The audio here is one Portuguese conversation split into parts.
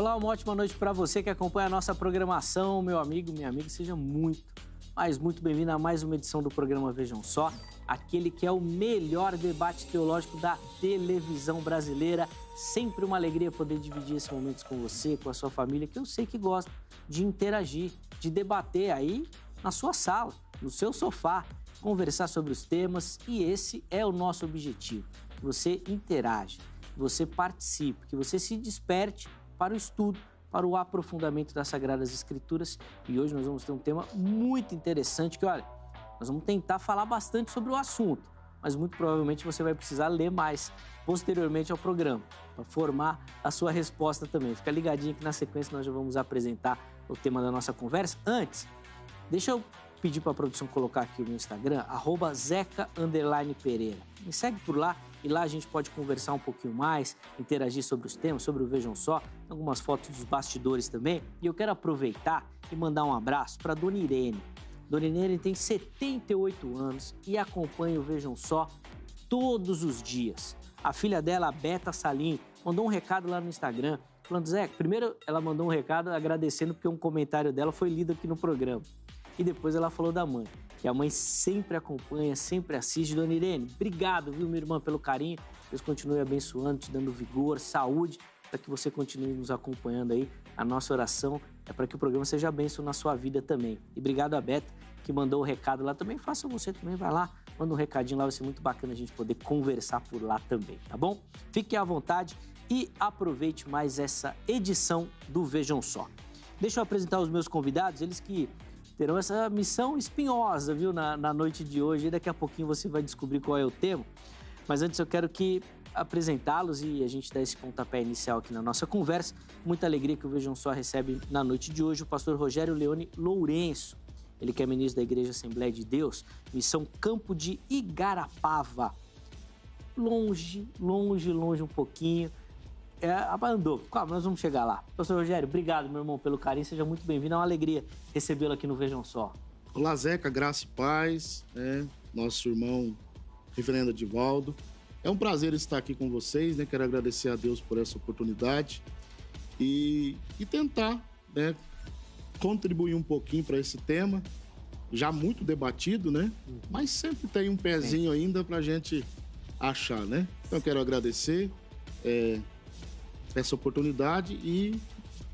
Olá, uma ótima noite para você que acompanha a nossa programação, meu amigo, minha amiga, seja muito, mas muito bem-vindo a mais uma edição do programa Vejam Só, aquele que é o melhor debate teológico da televisão brasileira. Sempre uma alegria poder dividir esses momentos com você, com a sua família, que eu sei que gosta de interagir, de debater aí na sua sala, no seu sofá, conversar sobre os temas, e esse é o nosso objetivo, que você interaja, que você participe, que você se desperte para o estudo, para o aprofundamento das Sagradas Escrituras. E hoje nós vamos ter um tema muito interessante que, olha, nós vamos tentar falar bastante sobre o assunto, mas muito provavelmente você vai precisar ler mais posteriormente ao programa, para formar a sua resposta também. Fica ligadinho que na sequência nós já vamos apresentar o tema da nossa conversa. Antes, deixa eu pedir para a produção colocar aqui o meu Instagram, @zeca_pereira. Me segue por lá e lá a gente pode conversar um pouquinho mais, interagir sobre os temas, sobre o Vejam Só, algumas fotos dos bastidores também. E eu quero aproveitar e mandar um abraço para a Dona Irene. Dona Irene tem 78 anos e acompanha o Vejam Só todos os dias. A filha dela, a Beta Salim, mandou um recado lá no Instagram, falando: Zé, primeiro ela mandou um recado agradecendo porque um comentário dela foi lido aqui no programa. E depois ela falou da mãe, que a mãe sempre acompanha, sempre assiste. Dona Irene, obrigado, viu, minha irmã, pelo carinho. Deus continue abençoando, te dando vigor, saúde, para que você continue nos acompanhando aí. A nossa oração é para que o programa seja bênção na sua vida também. E obrigado a Beta, que mandou o recado lá também. Faça você também, vai lá, manda um recadinho lá, vai ser muito bacana a gente poder conversar por lá também, tá bom? Fique à vontade e aproveite mais essa edição do Vejam Só. Deixa eu apresentar os meus convidados, eles que terão essa missão espinhosa, viu, na noite de hoje. E daqui a pouquinho você vai descobrir qual é o tema. Mas antes eu quero apresentá-los e a gente dar esse pontapé inicial aqui na nossa conversa. Muita alegria que o Vejam Só recebe na noite de hoje o pastor Rogério Leone Lourenço. Ele que é ministro da Igreja Assembleia de Deus, missão Campo de Igarapava. Longe um pouquinho. Andou. Calma, nós vamos chegar lá. Pastor Rogério, obrigado, meu irmão, pelo carinho. Seja muito bem-vindo. É uma alegria recebê-lo aqui no Vejam Só. Olá, Zeca, graça e paz, nosso irmão reverendo Edivaldo. É um prazer estar aqui com vocês, né? Quero agradecer a Deus por essa oportunidade e tentar, contribuir um pouquinho para esse tema, já muito debatido, né? Mas sempre tem um pezinho ainda para a gente achar, né? Então, eu quero agradecer essa oportunidade e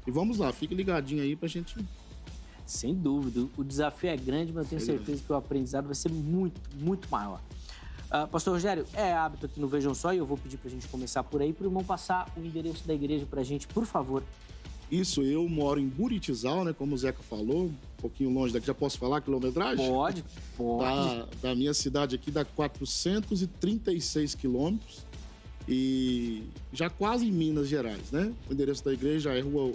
vamos lá, fique ligadinho aí pra gente... Sem dúvida, o desafio é grande, mas eu tenho certeza que o aprendizado vai ser muito, muito maior. Pastor Rogério, é hábito aqui no Vejam Só e eu vou pedir pra gente começar por aí, pro irmão passar o endereço da igreja pra gente, por favor. Isso, eu moro em Buritizal, né, como o Zeca falou, um pouquinho longe daqui, já posso falar a quilometragem? Pode. Da minha cidade aqui dá 436 quilômetros. E já quase em Minas Gerais, né? O endereço da igreja é Rua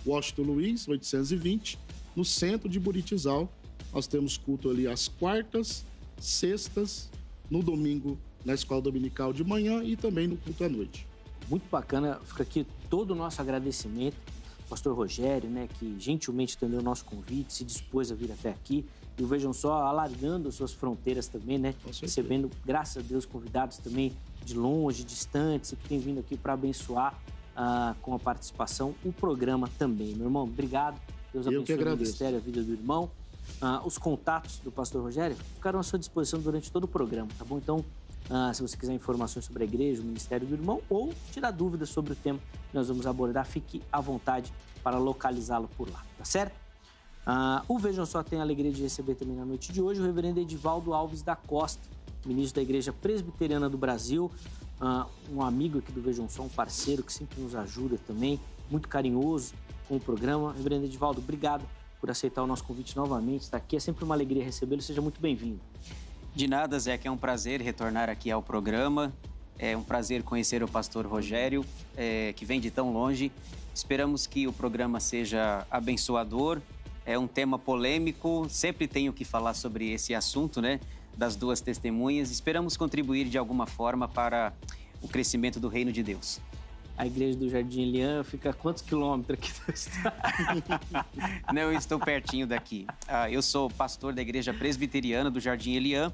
Washington Luiz, 820, no centro de Buritizal. Nós temos culto ali às quartas, sextas, no domingo na escola dominical de manhã e também no culto à noite. Muito bacana, fica aqui todo o nosso agradecimento. Pastor Rogério, né, que gentilmente atendeu o nosso convite, se dispôs a vir até aqui. E o Vejam Só alargando suas fronteiras também, né? Recebendo, graças a Deus, convidados também de longe, distantes, e que têm vindo aqui para abençoar com a participação o programa também. Meu irmão, obrigado. Deus abençoe o ministério, a vida do irmão. Os contatos do pastor Rogério ficaram à sua disposição durante todo o programa, tá bom? Então, se você quiser informações sobre a igreja, o ministério do irmão, ou tirar dúvidas sobre o tema que nós vamos abordar, fique à vontade para localizá-lo por lá, tá certo? O Vejam Só tem a alegria de receber também na noite de hoje o reverendo Edivaldo Alves da Costa, ministro da Igreja Presbiteriana do Brasil, um amigo aqui do Vejam Só, um parceiro que sempre nos ajuda também, muito carinhoso com o programa. Reverendo Edivaldo, obrigado por aceitar o nosso convite novamente, estar aqui. É sempre uma alegria recebê-lo, seja muito bem-vindo. De nada, Zé, que é um prazer retornar aqui ao programa. É um prazer conhecer o pastor Rogério, que vem de tão longe. Esperamos que o programa seja abençoador. É um tema polêmico, sempre tenho que falar sobre esse assunto, né? Das duas testemunhas. Esperamos contribuir de alguma forma para o crescimento do reino de Deus. A igreja do Jardim Elian fica a quantos quilômetros aqui do estado? Não, eu estou pertinho daqui. Eu sou pastor da Igreja Presbiteriana do Jardim Elian.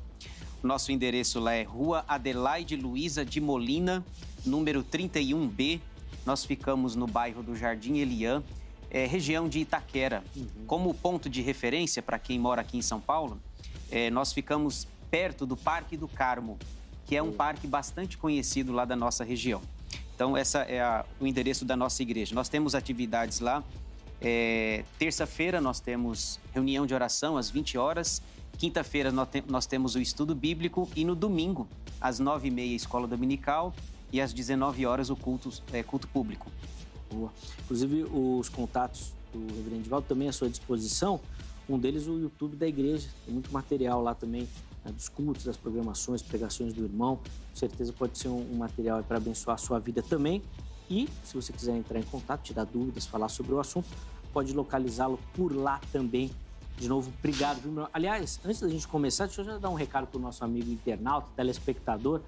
Nosso endereço lá é Rua Adelaide Luiza de Molina, número 31B, nós ficamos no bairro do Jardim Eliã, região de Itaquera. Como ponto de referência para quem mora aqui em São Paulo, nós ficamos perto do Parque do Carmo, que é um parque bastante conhecido lá da nossa região. Então, esse é o endereço da nossa igreja. Nós temos atividades lá. Terça-feira nós temos reunião de oração às 20 horas. Quinta-feira nós temos o estudo bíblico e no domingo, às 9h30, escola dominical e às 19 horas o culto público. Boa. Inclusive, os contatos do Reverendo Edivaldo também à sua disposição. Um deles, o YouTube da igreja. Tem muito material lá também, dos cultos, das programações, pregações do irmão. Com certeza pode ser um material para abençoar a sua vida também. E, se você quiser entrar em contato, tirar dúvidas, falar sobre o assunto, pode localizá-lo por lá também. De novo, obrigado, viu, meu? Aliás, antes da gente começar, deixa eu já dar um recado para o nosso amigo internauta, telespectador.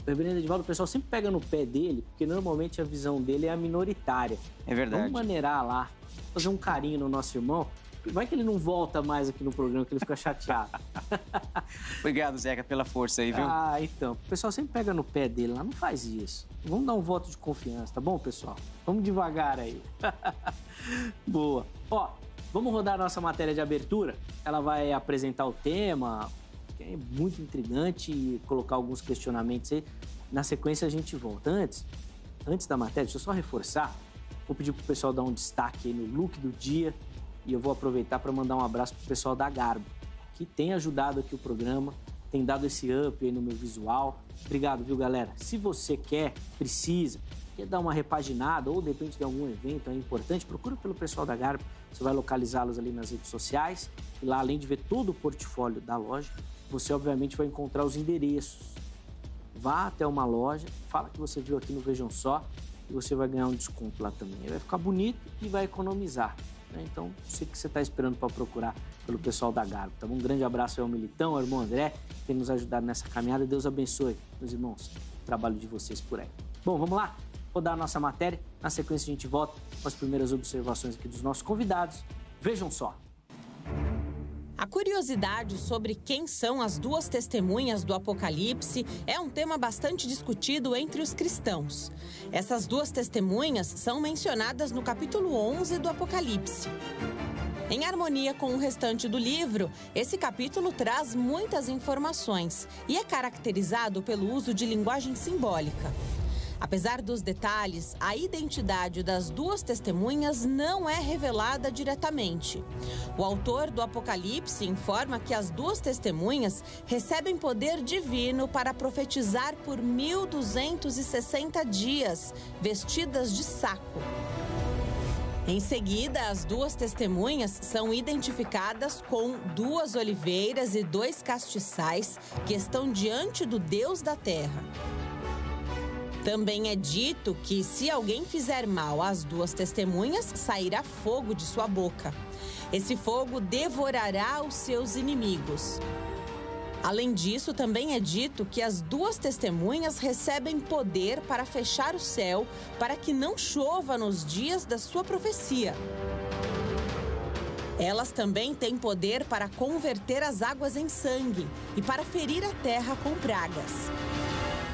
O Reverendo Edivaldo, o pessoal sempre pega no pé dele, porque normalmente a visão dele é a minoritária. É verdade. Vamos maneirar lá, fazer um carinho no nosso irmão. Vai que ele não volta mais aqui no programa, que ele fica chateado. Obrigado, Zeca, pela força aí, viu? Então. O pessoal sempre pega no pé dele lá, não faz isso. Vamos dar um voto de confiança, tá bom, pessoal? Vamos devagar aí. Boa. Ó, vamos rodar a nossa matéria de abertura. Ela vai apresentar o tema, que é muito intrigante, e colocar alguns questionamentos aí. Na sequência a gente volta. Antes da matéria, deixa eu só reforçar. Vou pedir pro pessoal dar um destaque aí no look do dia. E eu vou aproveitar para mandar um abraço pro pessoal da Garbo, que tem ajudado aqui o programa, tem dado esse up aí no meu visual. Obrigado, viu, galera? Se você quer dar uma repaginada ou depende de algum evento importante, procura pelo pessoal da Garbo. Você vai localizá-los ali nas redes sociais. E lá, além de ver todo o portfólio da loja, você obviamente vai encontrar os endereços. Vá até uma loja, fala que você viu aqui no Vejam Só e você vai ganhar um desconto lá também. Vai ficar bonito e vai economizar. Então, sei que você está esperando para procurar pelo pessoal da Garbo, tá bom? Um grande abraço ao Militão, ao irmão André, que tem nos ajudado nessa caminhada. Deus abençoe, meus irmãos, o trabalho de vocês por aí. Bom, vamos lá? Rodar a nossa matéria. Na sequência, a gente volta com as primeiras observações aqui dos nossos convidados. Vejam só. A curiosidade sobre quem são as duas testemunhas do Apocalipse é um tema bastante discutido entre os cristãos. Essas duas testemunhas são mencionadas no capítulo 11 do Apocalipse. Em harmonia com o restante do livro, esse capítulo traz muitas informações e é caracterizado pelo uso de linguagem simbólica. Apesar dos detalhes, a identidade das duas testemunhas não é revelada diretamente. O autor do Apocalipse informa que as duas testemunhas recebem poder divino para profetizar por 1260 dias, vestidas de saco. Em seguida, as duas testemunhas são identificadas com 2 oliveiras e 2 castiçais que estão diante do Deus da terra. Também é dito que, se alguém fizer mal às duas testemunhas, sairá fogo de sua boca. Esse fogo devorará os seus inimigos. Além disso, também é dito que as duas testemunhas recebem poder para fechar o céu, para que não chova nos dias da sua profecia. Elas também têm poder para converter as águas em sangue e para ferir a terra com pragas.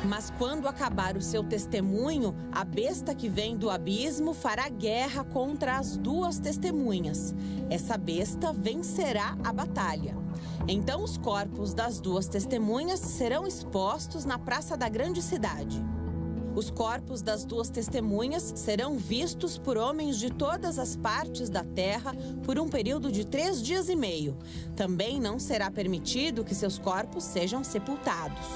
Mas quando acabar o seu testemunho, a besta que vem do abismo fará guerra contra as duas testemunhas. Essa besta vencerá a batalha. Então os corpos das duas testemunhas serão expostos na praça da grande cidade. Os corpos das duas testemunhas serão vistos por homens de todas as partes da terra por um período de 3 dias e meio. Também não será permitido que seus corpos sejam sepultados.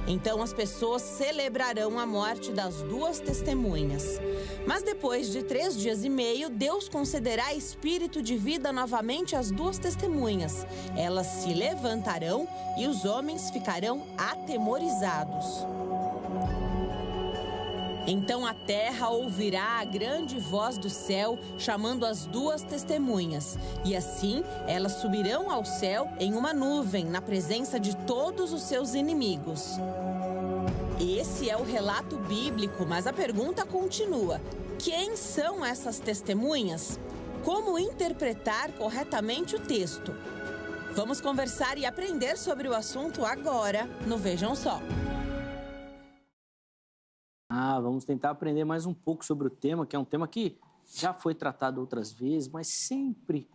Então as pessoas celebrarão a morte das duas testemunhas. Mas depois de 3 dias e meio, Deus concederá espírito de vida novamente às duas testemunhas. Elas se levantarão e os homens ficarão atemorizados. Então a terra ouvirá a grande voz do céu, chamando as duas testemunhas. E assim, elas subirão ao céu em uma nuvem, na presença de todos os seus inimigos. Esse é o relato bíblico, mas a pergunta continua. Quem são essas testemunhas? Como interpretar corretamente o texto? Vamos conversar e aprender sobre o assunto agora no Vejam Só. Vamos tentar aprender mais um pouco sobre o tema, que é um tema que já foi tratado outras vezes, mas sempre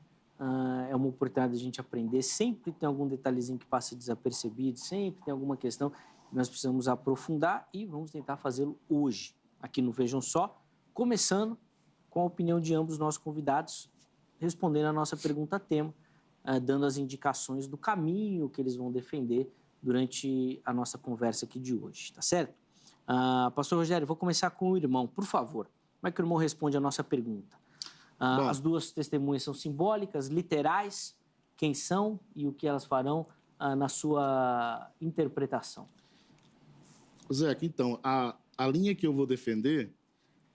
é uma oportunidade de a gente aprender, sempre tem algum detalhezinho que passa desapercebido, sempre tem alguma questão que nós precisamos aprofundar e vamos tentar fazê-lo hoje, aqui no Vejam Só, começando com a opinião de ambos os nossos convidados, respondendo a nossa pergunta-tema, dando as indicações do caminho que eles vão defender durante a nossa conversa aqui de hoje, tá certo? Pastor Rogério, vou começar com o irmão, por favor. Como é que o irmão responde a nossa pergunta? As duas testemunhas são simbólicas, literais, quem são e o que elas farão na sua interpretação? Zeca, então, a linha que eu vou defender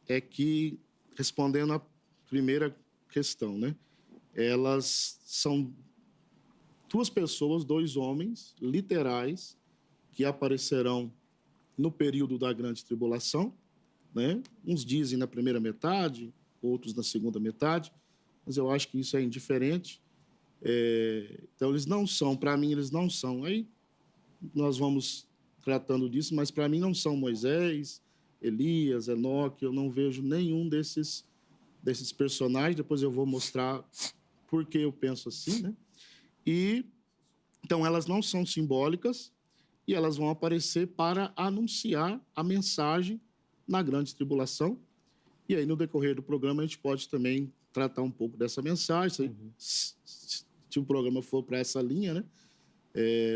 é que, respondendo a primeira questão, né? Elas são duas pessoas, dois homens literais que aparecerão no período da grande tribulação, né? Uns dizem na primeira metade, outros na segunda metade, mas eu acho que isso é indiferente. Então, eles não são, para mim, eles não são. Aí nós vamos tratando disso, mas para mim não são Moisés, Elias, Enoque, eu não vejo nenhum desses personagens. Depois eu vou mostrar por que eu penso assim, né? Então, elas não são simbólicas e elas vão aparecer para anunciar a mensagem na grande tribulação. E aí, no decorrer do programa, a gente pode também tratar um pouco dessa mensagem, se o programa for para essa linha, né?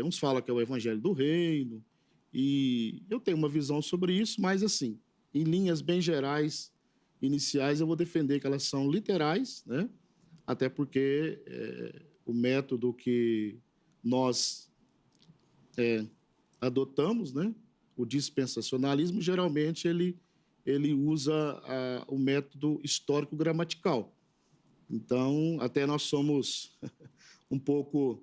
Uns falam que é o evangelho do reino, e eu tenho uma visão sobre isso, mas, assim, em linhas bem gerais, iniciais, eu vou defender que elas são literais, né? Até porque o método que nós adotamos, né? O dispensacionalismo, geralmente, ele usa o método histórico-gramatical. Então, até nós somos um pouco...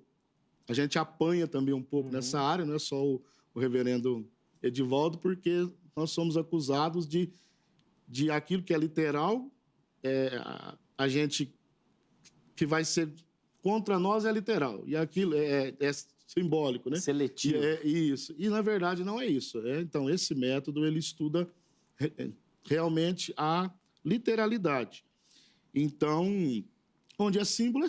A gente apanha também um pouco nessa área, não é só o reverendo Edivaldo, porque nós somos acusados de aquilo que é literal, a gente que vai ser contra nós é literal, e aquilo é simbólico, né? Seletivo. Isso. E, na verdade, não é isso. Então, esse método, ele estuda realmente a literalidade. Então, onde é símbolo.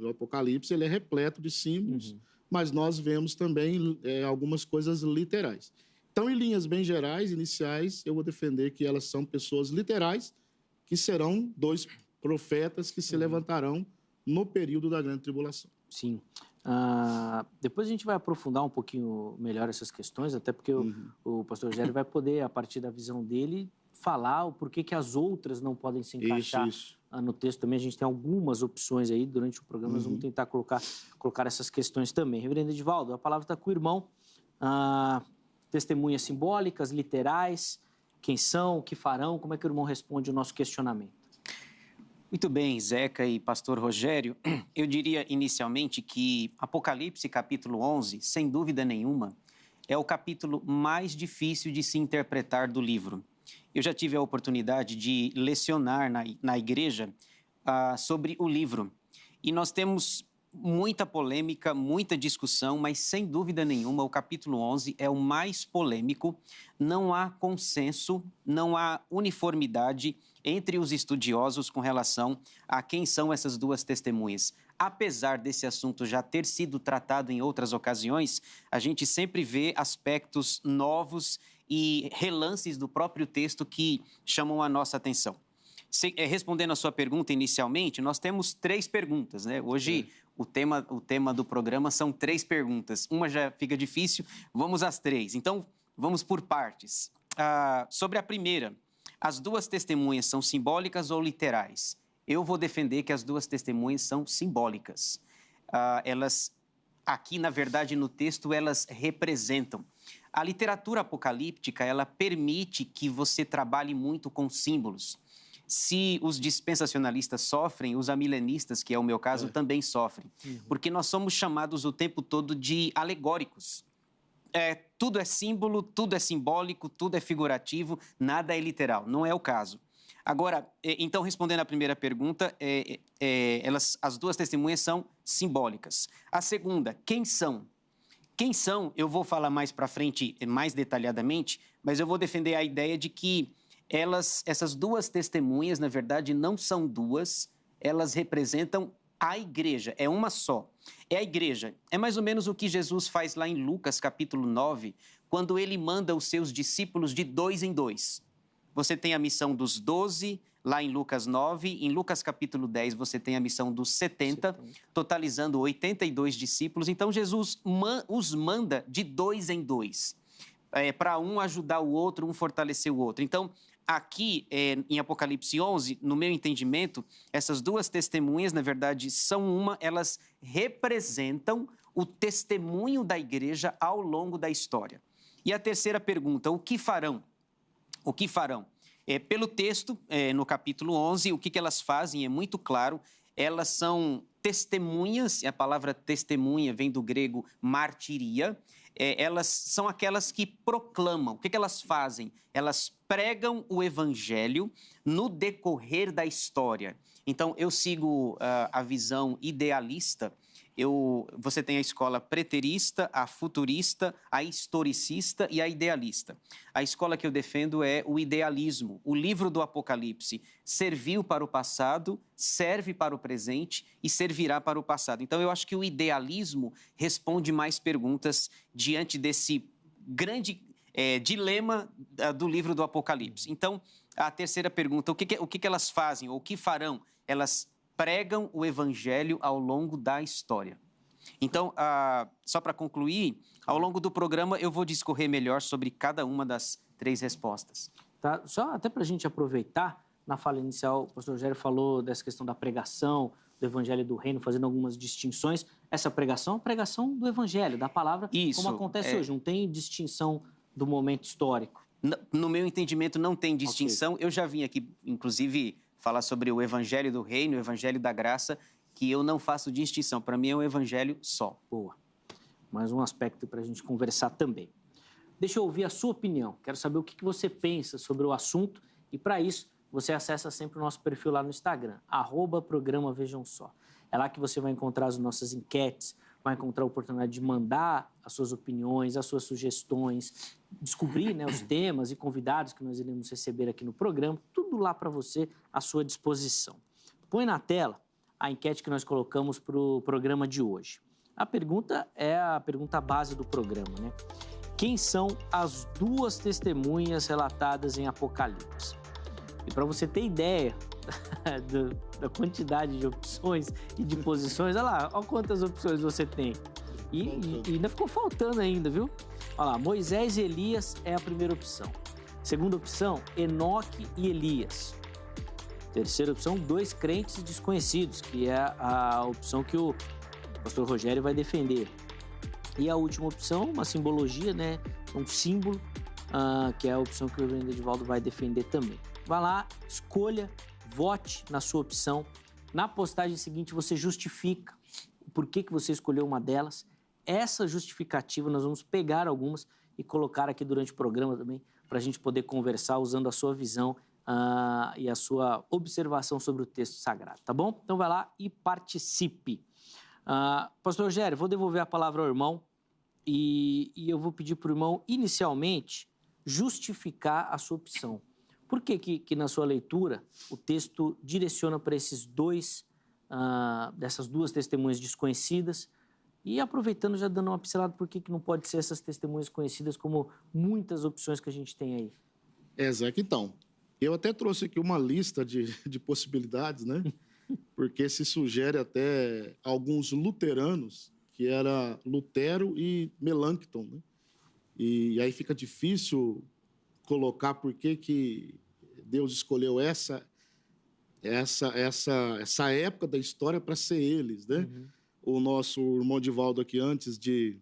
O Apocalipse, ele é repleto de símbolos, mas nós vemos também algumas coisas literais. Então, em linhas bem gerais, iniciais, eu vou defender que elas são pessoas literais, que serão dois profetas que se levantarão no período da grande tribulação. Sim. Depois a gente vai aprofundar um pouquinho melhor essas questões, até porque o pastor Rogério vai poder, a partir da visão dele, falar o porquê que as outras não podem se encaixar no texto também. A gente tem algumas opções aí durante o programa, nós vamos tentar colocar essas questões também. Reverendo Edivaldo, a palavra está com o irmão. Testemunhas simbólicas, literais, quem são, o que farão, como é que o irmão responde o nosso questionamento? Muito bem, Zeca e pastor Rogério. Eu diria inicialmente que Apocalipse, capítulo 11, sem dúvida nenhuma, é o capítulo mais difícil de se interpretar do livro. Eu já tive a oportunidade de lecionar na igreja sobre o livro. E nós temos muita polêmica, muita discussão, mas sem dúvida nenhuma o capítulo 11 é o mais polêmico. Não há consenso, não há uniformidade entre os estudiosos com relação a quem são essas duas testemunhas. Apesar desse assunto já ter sido tratado em outras ocasiões, a gente sempre vê aspectos novos e relances do próprio texto que chamam a nossa atenção. Respondendo a sua pergunta inicialmente, nós temos 3 perguntas, né? Hoje o tema do programa são 3 perguntas. Uma já fica difícil, vamos às 3. Então, vamos por partes. Sobre a primeira, as duas testemunhas são simbólicas ou literais? Eu vou defender que as duas testemunhas são simbólicas. Elas, aqui, na verdade, no texto, elas representam. A literatura apocalíptica, ela permite que você trabalhe muito com símbolos. Se os dispensacionalistas sofrem, os amilenistas, que é o meu caso, também sofrem. Porque nós somos chamados o tempo todo de alegóricos. Tudo é símbolo, tudo é simbólico, tudo é figurativo, nada é literal. Não é o caso. Agora, então, respondendo à primeira pergunta, as duas testemunhas são simbólicas. A segunda, quem são? Quem são, eu vou falar mais para frente, mais detalhadamente, mas eu vou defender a ideia de que essas duas testemunhas, na verdade, não são duas, elas representam a igreja, é uma só. É a igreja. É mais ou menos o que Jesus faz lá em Lucas, capítulo 9, quando ele manda os seus discípulos de 2 em 2. Você tem a missão dos 12, lá em Lucas 9. Em Lucas, capítulo 10, você tem a missão dos 70, totalizando 82 discípulos. Então, Jesus os manda de 2 em 2, para um ajudar o outro, um fortalecer o outro. Então, aqui, em Apocalipse 11, no meu entendimento, essas duas testemunhas, na verdade, elas representam o testemunho da igreja ao longo da história. E a terceira pergunta, o que farão? O que farão? Pelo texto, no capítulo 11, o que elas fazem é muito claro. Elas são testemunhas, a palavra testemunha vem do grego martiria. Elas são aquelas que proclamam. O que elas fazem? Elas pregam o evangelho no decorrer da história. Então, eu sigo a visão idealista. Você tem a escola preterista, a futurista, a historicista e a idealista. A escola que eu defendo é o idealismo. O livro do Apocalipse serviu para o passado, serve para o presente e servirá para o passado. Então, eu acho que o idealismo responde mais perguntas diante desse grande dilema do livro do Apocalipse. Então, a terceira pergunta, o que elas fazem ou o que farão? Elas pregam o evangelho ao longo da história. Então, só para concluir, ao longo do programa eu vou discorrer melhor sobre cada uma das 3 respostas. Tá? Só até para a gente aproveitar, na fala inicial, o pastor Rogério falou dessa questão da pregação, do evangelho do reino, fazendo algumas distinções. Essa pregação é a pregação do evangelho, da palavra, como acontece hoje, não tem distinção do momento histórico. No meu entendimento, não tem distinção. Okay. Eu já vim aqui, inclusive, falar sobre o evangelho do reino, o evangelho da graça, que eu não faço distinção. Para mim é um evangelho só. Boa. Mais um aspecto para a gente conversar também. Deixa eu ouvir a sua opinião. Quero saber o que você pensa sobre o assunto. E para isso, você acessa sempre o nosso perfil lá no Instagram, @programa Vejam Só. É lá que você vai encontrar as nossas enquetes, vai encontrar a oportunidade de mandar as suas opiniões, as suas sugestões, descobrir, né, os temas e convidados que nós iremos receber aqui no programa, tudo lá para você, à sua disposição. Põe na tela a enquete que nós colocamos para o programa de hoje. A pergunta é a pergunta base do programa, né? Quem são as duas testemunhas relatadas em Apocalipse? E para você ter ideia da quantidade de opções e de posições, olha quantas opções você tem. E ainda ficou faltando ainda, viu? Olha lá, Moisés e Elias é a primeira opção. Segunda opção, Enoque e Elias. Terceira opção, 2 crentes desconhecidos, que é a opção que o pastor Rogério vai defender. E a última opção, uma simbologia, né? Um símbolo, que é a opção que o reverendo Edivaldo vai defender também. Vá lá, escolha, vote na sua opção. Na postagem seguinte, você justifica o porquê que você escolheu uma delas. Essa justificativa, nós vamos pegar algumas e colocar aqui durante o programa também, para a gente poder conversar usando a sua visão e a sua observação sobre o texto sagrado, tá bom? Então vai lá e participe. Pastor Rogério, vou devolver a palavra ao irmão e eu vou pedir para o irmão, inicialmente, justificar a sua opção. Por que na sua leitura o texto direciona para dessas duas testemunhas desconhecidas? E aproveitando, já dando uma pincelada, por que não pode ser essas testemunhas conhecidas como muitas opções que a gente tem aí? Zeca, então, eu até trouxe aqui uma lista de possibilidades, né? Porque se sugere até alguns luteranos, que era Lutero e Melancton, né? E aí fica difícil colocar por que Deus escolheu essa época da história para ser eles, né? Uhum. O nosso irmão Edivaldo aqui, antes de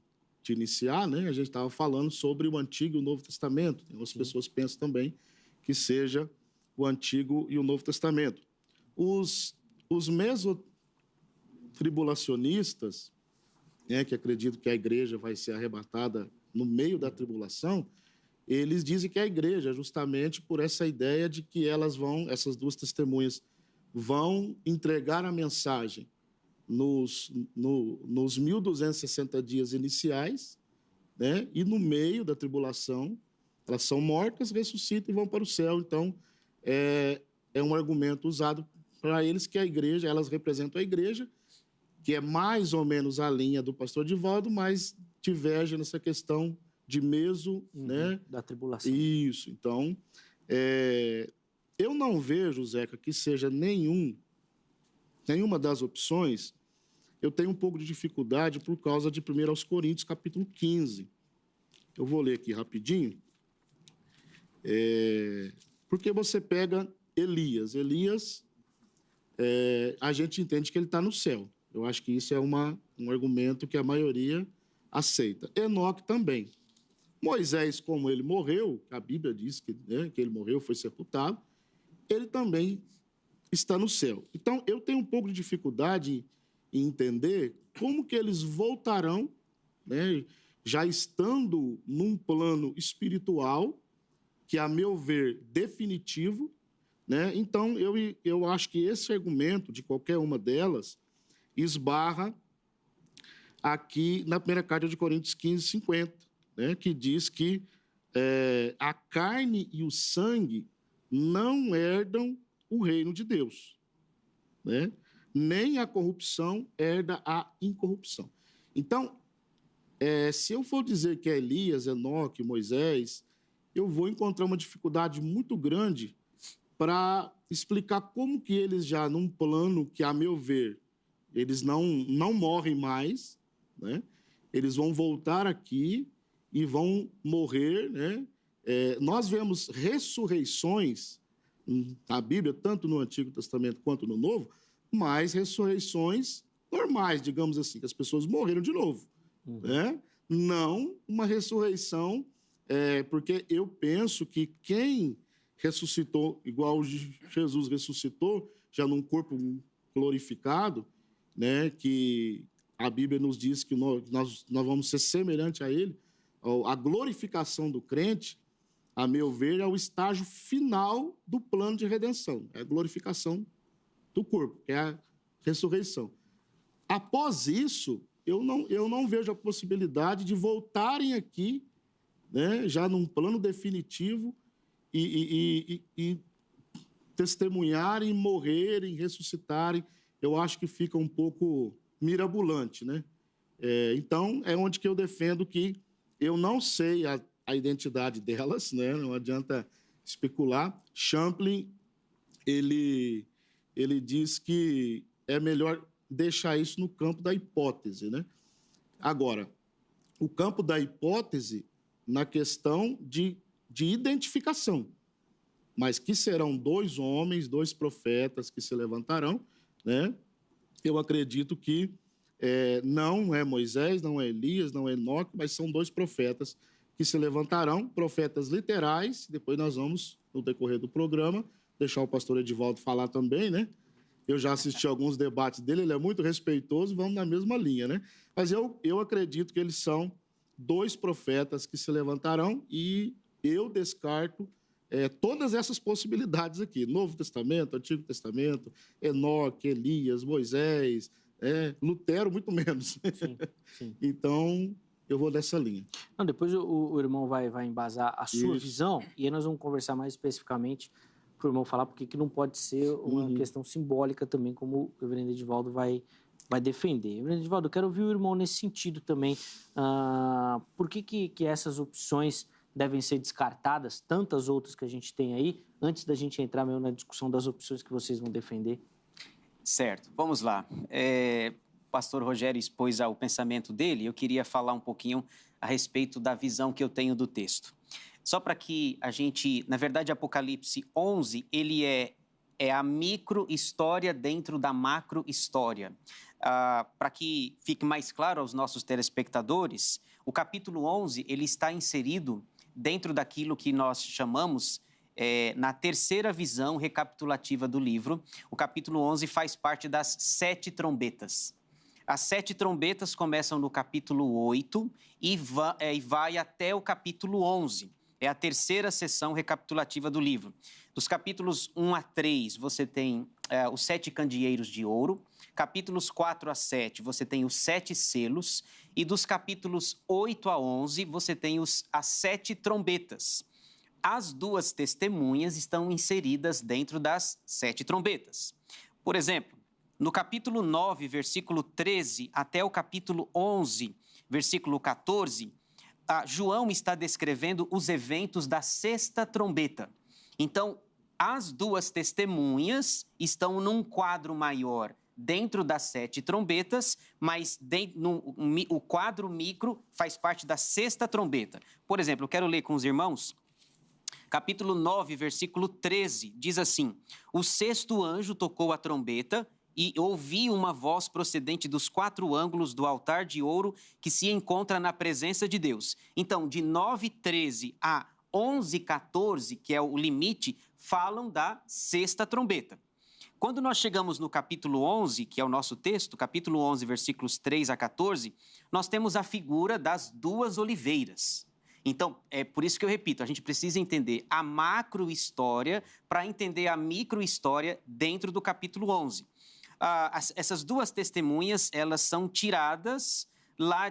iniciar, né, a gente estava falando sobre o Antigo e o Novo Testamento. As pessoas pensam também que seja o Antigo e o Novo Testamento. Os mesotribulacionistas, né, que acreditam que a igreja vai ser arrebatada no meio da tribulação, eles dizem que a igreja, justamente por essa ideia de que essas duas testemunhas vão entregar a mensagem nos 1.260 dias iniciais né? E no meio da tribulação, elas são mortas, ressuscitam e vão para o céu. Então, é um argumento usado para eles que a igreja, elas representam a igreja, que é mais ou menos a linha do pastor Edivaldo, mas diverge nessa questão de meso, né? Da tribulação. Isso. Então, eu não vejo, Zeca, que seja nenhuma das opções. Eu tenho um pouco de dificuldade por causa de 1 aos Coríntios, capítulo 15. Eu vou ler aqui rapidinho. Porque você pega Elias. Elias, a gente entende que ele está no céu. Eu acho que isso é um argumento que a maioria aceita. Enoque também. Moisés, como ele morreu, a Bíblia diz que ele morreu, foi sepultado, ele também está no céu. Então, eu tenho um pouco de dificuldade em entender como que eles voltarão, né, já estando num plano espiritual, que, a meu ver, definitivo, né? Então, eu acho que esse argumento de qualquer uma delas esbarra aqui na primeira carta de Coríntios 15, 50, né? Que diz que a carne e o sangue não herdam o reino de Deus, né? Nem a corrupção herda a incorrupção. Então, se eu for dizer que é Elias, Enoque, Moisés, eu vou encontrar uma dificuldade muito grande para explicar como que eles já, num plano que, a meu ver, eles não morrem mais, né? Eles vão voltar aqui e vão morrer, né? Nós vemos ressurreições na Bíblia, tanto no Antigo Testamento quanto no Novo, mas ressurreições normais, digamos assim, que as pessoas morreram de novo, né? Não uma ressurreição, porque eu penso que quem ressuscitou, igual Jesus ressuscitou, já num corpo glorificado, né? Que a Bíblia nos diz que nós vamos ser semelhante a ele. A glorificação do crente, a meu ver, é o estágio final do plano de redenção. É a glorificação do corpo, é a ressurreição. Após isso, eu não vejo a possibilidade de voltarem aqui, né, já num plano definitivo e testemunharem, morrerem, ressuscitarem. Eu acho que fica um pouco mirabolante, né? Então, é onde que eu defendo que eu não sei a identidade delas, né? Não adianta especular. Champlin, ele diz que é melhor deixar isso no campo da hipótese, né? Agora, o campo da hipótese na questão de identificação, mas que serão 2 homens, 2 profetas que se levantarão, né? Eu acredito que não é Moisés, não é Elias, não é Enoque, mas são 2 profetas que se levantarão, profetas literais. Depois nós vamos, no decorrer do programa, deixar o pastor Edivaldo falar também, né? Eu já assisti alguns debates dele, ele é muito respeitoso, vamos na mesma linha, né? Mas eu acredito que eles são 2 profetas que se levantarão e eu descarto todas essas possibilidades aqui. Novo Testamento, Antigo Testamento, Enoque, Elias, Moisés, Lutero, muito menos. Sim, sim. Então, eu vou dessa linha. Não, depois o irmão vai embasar a sua visão e aí nós vamos conversar mais especificamente para o irmão falar porque que não pode ser uma questão simbólica também, como o reverendo Edivaldo vai defender. Reverendo Edivaldo, eu quero ouvir o irmão nesse sentido também. Por que essas opções devem ser descartadas, tantas outras que a gente tem aí, antes da gente entrar mesmo na discussão das opções que vocês vão defender? Certo, vamos lá. O pastor Rogério expôs o pensamento dele, eu queria falar um pouquinho a respeito da visão que eu tenho do texto. Só para que a gente, na verdade, Apocalipse 11, ele é a micro-história dentro da macro-história. Para que fique mais claro aos nossos telespectadores, o capítulo 11, ele está inserido dentro daquilo que nós chamamos na terceira visão recapitulativa do livro. O capítulo 11 faz parte das 7 trombetas. As 7 trombetas começam no capítulo 8 e vai até o capítulo 11. É a terceira sessão recapitulativa do livro. Dos capítulos 1 a 3, você tem os 7 candeeiros de ouro. capítulos 4 a 7, você tem os 7 selos, e dos capítulos 8 a 11, você tem as 7 trombetas. As 2 testemunhas estão inseridas dentro das 7 trombetas. Por exemplo, no capítulo 9, versículo 13, até o capítulo 11, versículo 14, João está descrevendo os eventos da 6ª trombeta. Então, as 2 testemunhas estão num quadro maior dentro das 7 trombetas, mas o quadro micro faz parte da 6ª trombeta. Por exemplo, eu quero ler com os irmãos. Capítulo 9, versículo 13, diz assim: o 6º anjo tocou a trombeta e ouvi uma voz procedente dos 4 ângulos do altar de ouro que se encontra na presença de Deus. Então, de 9:13 a 11:14, que é o limite, falam da 6ª trombeta. Quando nós chegamos no capítulo 11, que é o nosso texto, capítulo 11, versículos 3 a 14, nós temos a figura das 2 oliveiras. Então, é por isso que eu repito, a gente precisa entender a macro-história para entender a micro-história dentro do capítulo 11. Essas 2 testemunhas, elas são tiradas lá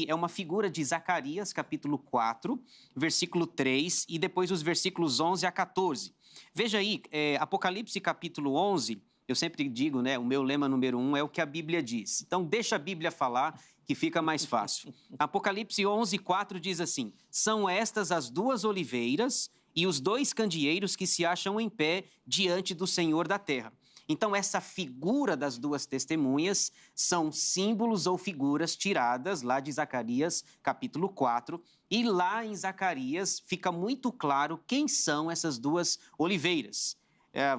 é uma figura de Zacarias, capítulo 4, versículo 3, e depois os versículos 11 a 14. Veja aí, Apocalipse, capítulo 11, eu sempre digo, né, o meu lema número 1 é o que a Bíblia diz. Então, deixa a Bíblia falar, que fica mais fácil. Apocalipse 11, 4 diz assim: são estas as 2 oliveiras e os 2 candeeiros que se acham em pé diante do Senhor da terra. Então, essa figura das 2 testemunhas são símbolos ou figuras tiradas lá de Zacarias, capítulo 4. E lá em Zacarias fica muito claro quem são essas 2 oliveiras.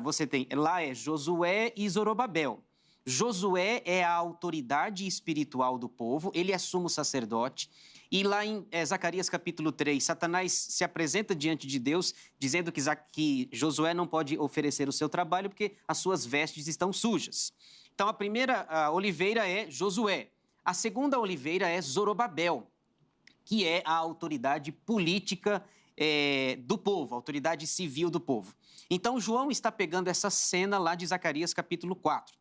Você tem, lá é Josué e Zorobabel. Josué é a autoridade espiritual do povo, ele é sumo sacerdote. E lá em Zacarias capítulo 3, Satanás se apresenta diante de Deus, dizendo que Josué não pode oferecer o seu trabalho porque as suas vestes estão sujas. Então, a primeira oliveira é Josué. A segunda oliveira é Zorobabel, que é a autoridade política do povo, a autoridade civil do povo. Então, João está pegando essa cena lá de Zacarias capítulo 4.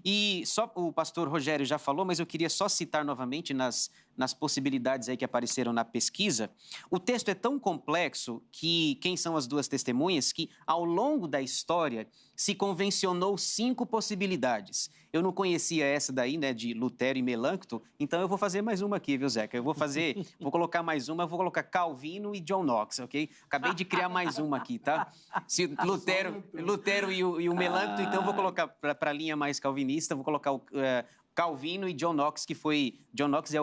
E só o pastor Rogério já falou, mas eu queria só citar novamente nas possibilidades aí que apareceram na pesquisa. O texto é tão complexo que quem são as 2 testemunhas que ao longo da história se convencionou 5 possibilidades. Eu não conhecia essa daí, né, de Lutero e Melancton, então eu vou fazer mais uma aqui, viu, Zeca? Vou colocar mais uma, vou colocar Calvino e John Knox, ok? Acabei de criar mais uma aqui, tá? Se Lutero e o Melancton, então eu vou colocar para a linha mais calvinista, vou colocar o Calvino e John Knox, que foi... John Knox é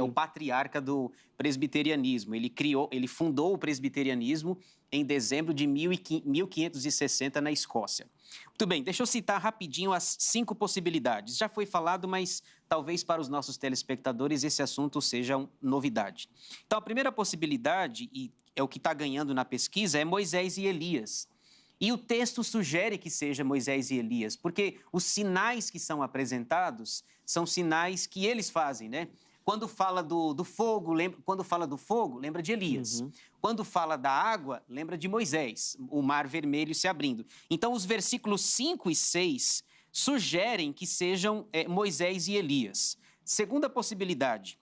o patriarca do presbiterianismo. Ele fundou o presbiterianismo em dezembro de 1560 na Escócia. Muito bem, deixa eu citar rapidinho as 5 possibilidades. Já foi falado, mas talvez para os nossos telespectadores esse assunto seja novidade. Então, a primeira possibilidade, e é o que está ganhando na pesquisa, é Moisés e Elias. E o texto sugere que seja Moisés e Elias, porque os sinais que são apresentados são sinais que eles fazem, né? Quando fala do fogo, lembra de Elias. Uhum. Quando fala da água, lembra de Moisés, o mar vermelho se abrindo. Então, os versículos 5 e 6 sugerem que sejam Moisés e Elias. Segunda possibilidade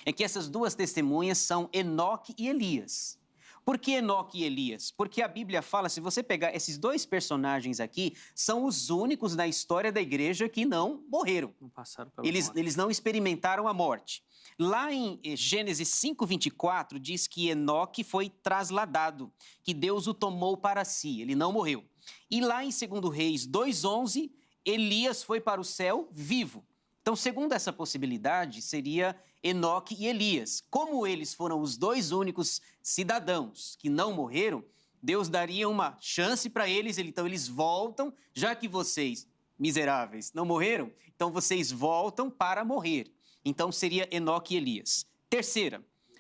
é que essas 2 testemunhas são Enoque e Elias. Por que Enoque e Elias? Porque a Bíblia fala, se você pegar esses 2 personagens aqui, são os únicos na história da igreja que não morreram. Não passaram pela morte. Eles não experimentaram a morte. Lá em Gênesis 5:24 diz que Enoque foi trasladado, que Deus o tomou para si, ele não morreu. E lá em 2 Reis 2:11, Elias foi para o céu vivo. Então, segundo essa possibilidade, seria Enoque e Elias. Como eles foram os 2 únicos cidadãos que não morreram, Deus daria uma chance para eles, então eles voltam, já que vocês, miseráveis, não morreram, então vocês voltam para morrer. Então, seria Enoque e Elias.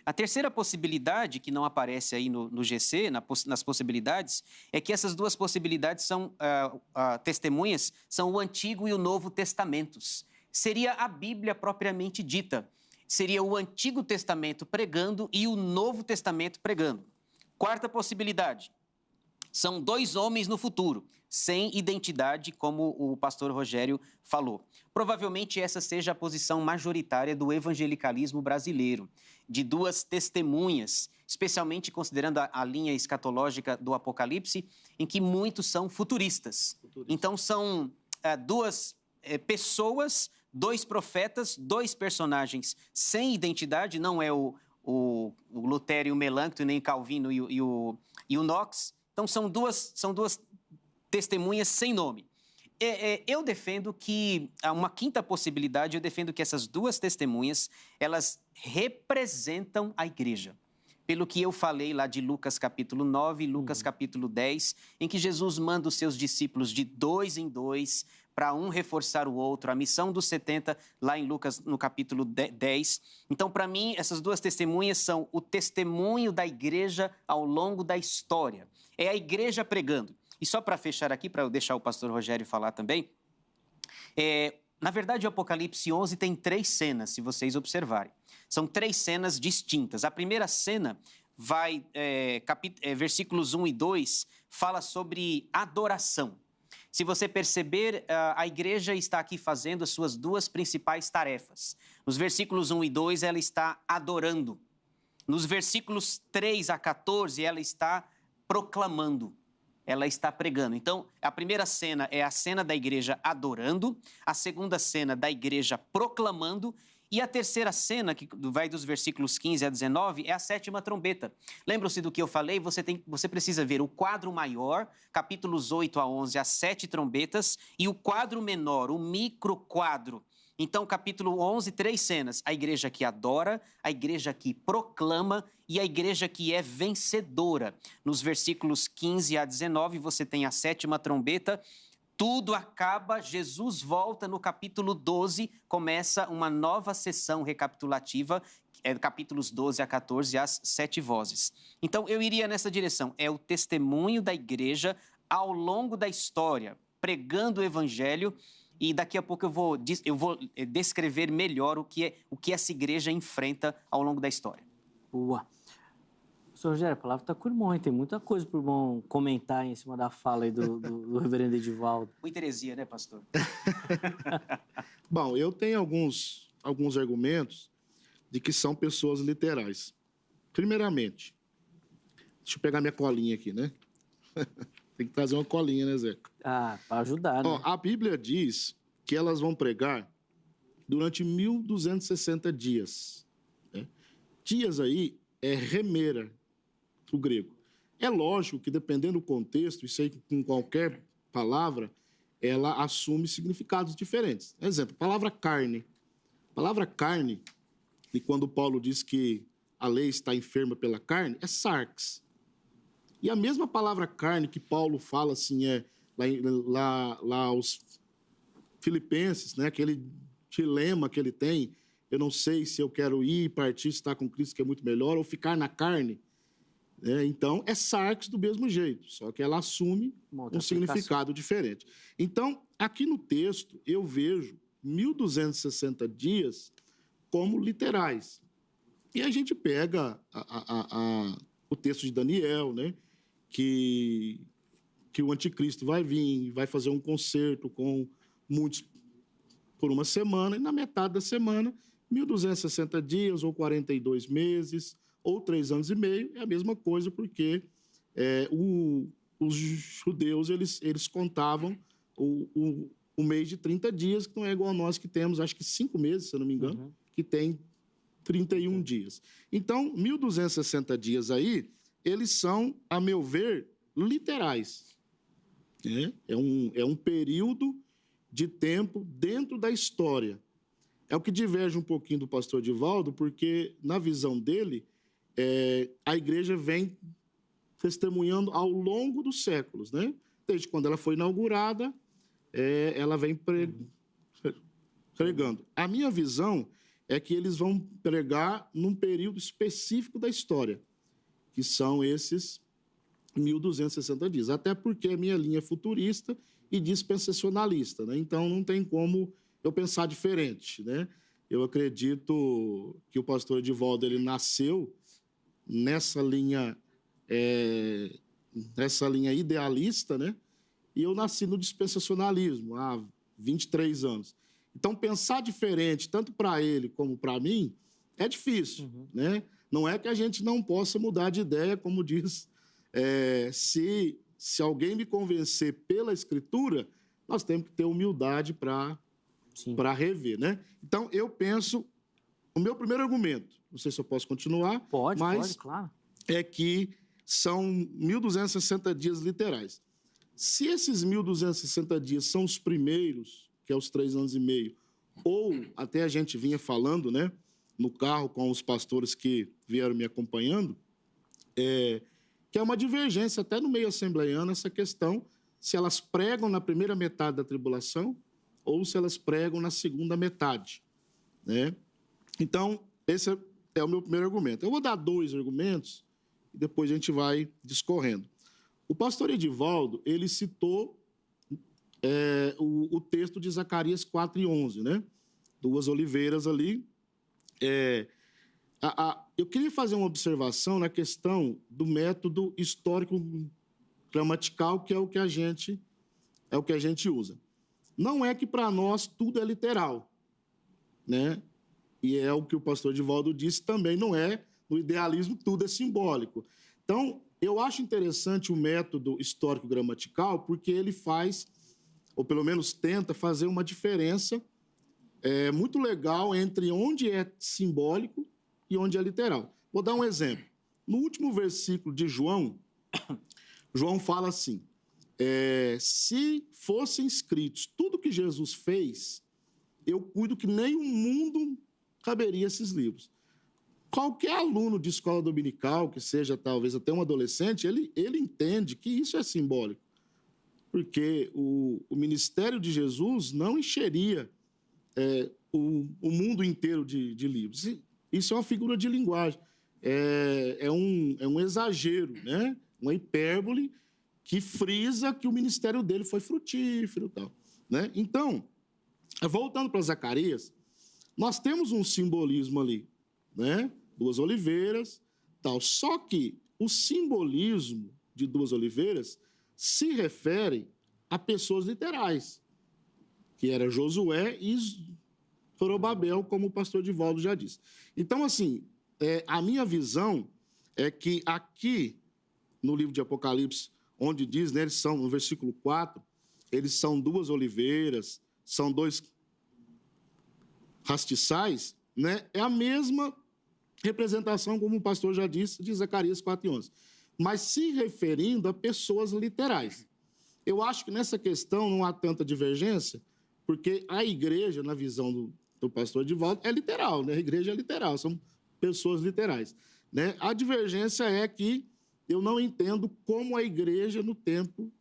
A terceira possibilidade, que não aparece aí no GC, nas possibilidades, é que essas 2 possibilidades são testemunhas, são o Antigo e o Novo Testamentos. Seria a Bíblia propriamente dita. Seria o Antigo Testamento pregando e o Novo Testamento pregando. Quarta possibilidade São dois homens no futuro, sem identidade, como o pastor Rogério falou. Provavelmente essa seja a posição majoritária do evangelicalismo brasileiro, de duas testemunhas, especialmente considerando a linha escatológica do Apocalipse, em que muitos são futuristas. Então são duas pessoas, dois profetas, dois personagens sem identidade, não é o Lutero e o Melancton, nem Calvino e o Knox. Então são duas testemunhas sem nome. Eu defendo que, uma quinta possibilidade, eu defendo que essas duas testemunhas, elas representam a igreja. Pelo que eu falei lá de Lucas capítulo 9 e Lucas capítulo 10, em que Jesus manda os seus discípulos de 2 em 2, para um reforçar o outro, a missão dos 70, lá em Lucas, no capítulo 10. Então, para mim, essas duas testemunhas são o testemunho da igreja ao longo da história. É a igreja pregando. E só para fechar aqui, para eu deixar o pastor Rogério falar também, na verdade, o Apocalipse 11 tem 3 cenas, se vocês observarem. São 3 cenas distintas. A primeira cena vai, versículos 1 e 2, fala sobre adoração. Se você perceber, a igreja está aqui fazendo as suas duas principais tarefas. Nos versículos 1 e 2, ela está adorando. Nos versículos 3 a 14, ela está proclamando. Ela está pregando. Então, a primeira cena é a cena da igreja adorando, a segunda cena da igreja proclamando, e a terceira cena, que vai dos versículos 15 a 19, é a 7ª trombeta. Lembram-se do que eu falei? Você precisa ver o quadro maior, capítulos 8 a 11, as 7 trombetas, e o quadro menor, o microquadro. Então, capítulo 11, 3 cenas. A igreja que adora, a igreja que proclama e a igreja que é vencedora. Nos versículos 15 a 19, você tem a 7ª trombeta. Tudo acaba, Jesus volta no capítulo 12, começa uma nova sessão recapitulativa, capítulos 12 a 14, as 7 vozes. Então, eu iria nessa direção. É o testemunho da igreja ao longo da história, pregando o evangelho, e daqui a pouco eu vou descrever melhor o que essa igreja enfrenta ao longo da história. Boa. Professor Rogério, a palavra está com o irmão, hein? Tem muita coisa para o irmão comentar em cima da fala aí do reverendo Edivaldo. Muita heresia, né, pastor? Bom, eu tenho alguns argumentos de que são pessoas literais. Primeiramente, deixa eu pegar minha colinha aqui, né? Tem que trazer uma colinha, né, Zeca? Ah, para ajudar, né? A Bíblia diz que elas vão pregar durante 1.260 dias. Né? Dias aí é remera, o grego. É lógico que, dependendo do contexto, isso aí com qualquer palavra, ela assume significados diferentes. Exemplo, a palavra carne. A palavra carne, e quando Paulo diz que a lei está enferma pela carne, é sarx. E a mesma palavra carne que Paulo fala, assim, lá aos Filipenses, né, aquele dilema que ele tem, eu não sei se eu quero ir, partir, estar com Cristo, que é muito melhor, ou ficar na carne. Então, é sarx do mesmo jeito, só que ela assume um significado diferente. Então, aqui no texto, eu vejo 1.260 dias como literais. E a gente pega o texto de Daniel, né, que o anticristo vai vir, vai fazer um concerto com muitos por uma semana, e na metade da semana, 1.260 dias, ou 42 meses, ou 3 anos e meio, é a mesma coisa, porque os judeus, eles contavam o mês de 30 dias, que não é igual a nós, que temos, acho que 5 meses, se eu não me engano, que tem 31 dias. Então, 1.260 dias aí, eles são, a meu ver, literais. É um período de tempo dentro da história. É o que diverge um pouquinho do pastor Edivaldo, porque, na visão dele, a igreja vem testemunhando ao longo dos séculos, né? Desde quando ela foi inaugurada, ela vem pregando. A minha visão é que eles vão pregar num período específico da história, que são esses 1.260 dias. Até porque a minha linha é futurista e dispensacionalista, né? Então, não tem como eu pensar diferente, né? Eu acredito que o pastor Edivaldo, ele nasceu nessa linha nessa linha idealista, né? E eu nasci no dispensacionalismo há 23 anos. Então, pensar diferente, tanto para ele como para mim, é difícil, né? Não é que a gente não possa mudar de ideia, como diz, se alguém me convencer pela Escritura, nós temos que ter humildade para rever, né? Então, eu penso, o meu primeiro argumento, não sei se eu posso continuar, pode, claro, é que são 1.260 dias literais. Se esses 1.260 dias são os primeiros, que é os 3 anos e meio, ou até a gente vinha falando, né, no carro com os pastores que vieram me acompanhando, que é uma divergência até no meio assembleiano essa questão, se elas pregam na primeira metade da tribulação ou se elas pregam na segunda metade, né? Então, esse é o meu primeiro argumento. Eu vou dar 2 argumentos e depois a gente vai discorrendo. O pastor Edivaldo, ele citou o texto de Zacarias 4:11, né? 2 oliveiras ali. Eu queria fazer uma observação na questão do método histórico-gramatical, que é o que a gente usa. Não é que para nós tudo é literal, né? E é o que o pastor Edivaldo disse, também não é. No idealismo, tudo é simbólico. Então, eu acho interessante o método histórico-gramatical porque ele faz, ou pelo menos tenta fazer uma diferença muito legal entre onde é simbólico e onde é literal. Vou dar um exemplo. No último versículo de João, João fala assim, se fossem escritos tudo que Jesus fez, eu cuido que nem o mundo caberia esses livros. Qualquer aluno de escola dominical, que seja talvez até um adolescente, ele entende que isso é simbólico. Porque o ministério de Jesus não encheria o mundo inteiro de livros. Isso é uma figura de linguagem. É um exagero, né? Uma hipérbole que frisa que o ministério dele foi frutífero e tal, né? Então, voltando para Zacarias, nós temos um simbolismo ali, né? 2 oliveiras, tal. Só que o simbolismo de 2 oliveiras se refere a pessoas literais, que era Josué e Zorobabel, como o pastor Edivaldo já disse. Então, assim, a minha visão é que aqui, no livro de Apocalipse, onde diz, né, eles são, no versículo 4, eles são 2 oliveiras, são 2 castiçais, né? É a mesma representação, como o pastor já disse, de Zacarias 4:11, mas se referindo a pessoas literais. Eu acho que nessa questão não há tanta divergência, porque a igreja, na visão do pastor Edivaldo, é literal, né? A igreja é literal, são pessoas literais, né? A divergência é que eu não entendo como a igreja no tempo,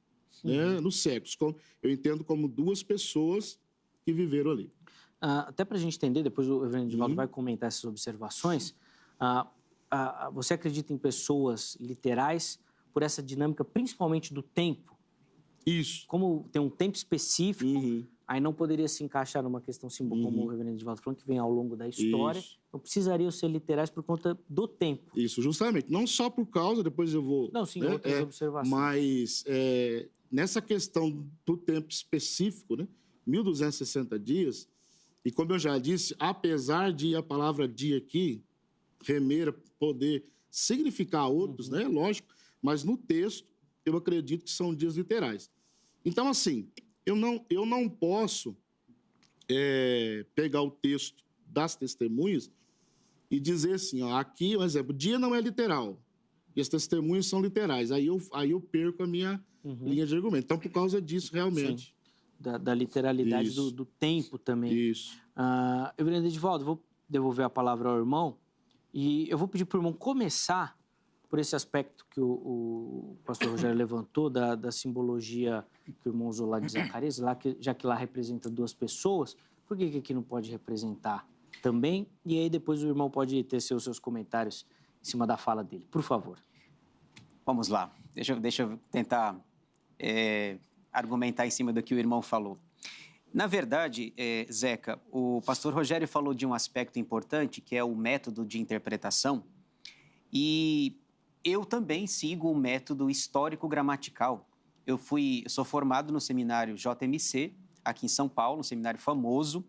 né, nos séculos. Eu entendo como 2 pessoas que viveram ali. Até para a gente entender, depois o reverendo Edivaldo vai comentar essas observações, você acredita em pessoas literais por essa dinâmica, principalmente do tempo? Isso. Como tem um tempo específico, aí não poderia se encaixar numa questão simbólica, como o reverendo Edivaldo falou, que vem ao longo da história. Isso. Então precisariam ser literais por conta do tempo. Isso, justamente. Não só por causa, depois eu vou... Não, sim, né, outras observações. Mas nessa questão do tempo específico, né, 1.260 dias, e como eu já disse, apesar de a palavra dia aqui, remer, poder significar outros, né, lógico, mas no texto eu acredito que são dias literais. Então, assim, eu não posso pegar o texto das testemunhas e dizer assim, ó, aqui, um exemplo, dia não é literal, e as testemunhas são literais. Aí eu perco a minha linha de argumento. Então, por causa disso, realmente... Da literalidade do tempo também. Isso. Reverendo Edivaldo, vou devolver a palavra ao irmão e eu vou pedir para o irmão começar por esse aspecto que o pastor Rogério levantou, da simbologia que o irmão usou lá de Zacarias, já que lá representa 2 pessoas, por que aqui não pode representar também? E aí depois o irmão pode ter seus comentários em cima da fala dele. Por favor. Vamos lá. Deixa eu tentar argumentar em cima do que o irmão falou. Na verdade, Zeca, o pastor Rogério falou de um aspecto importante, que é o método de interpretação. E eu também sigo o método histórico-gramatical. Eu sou formado no seminário JMC, aqui em São Paulo, um seminário famoso,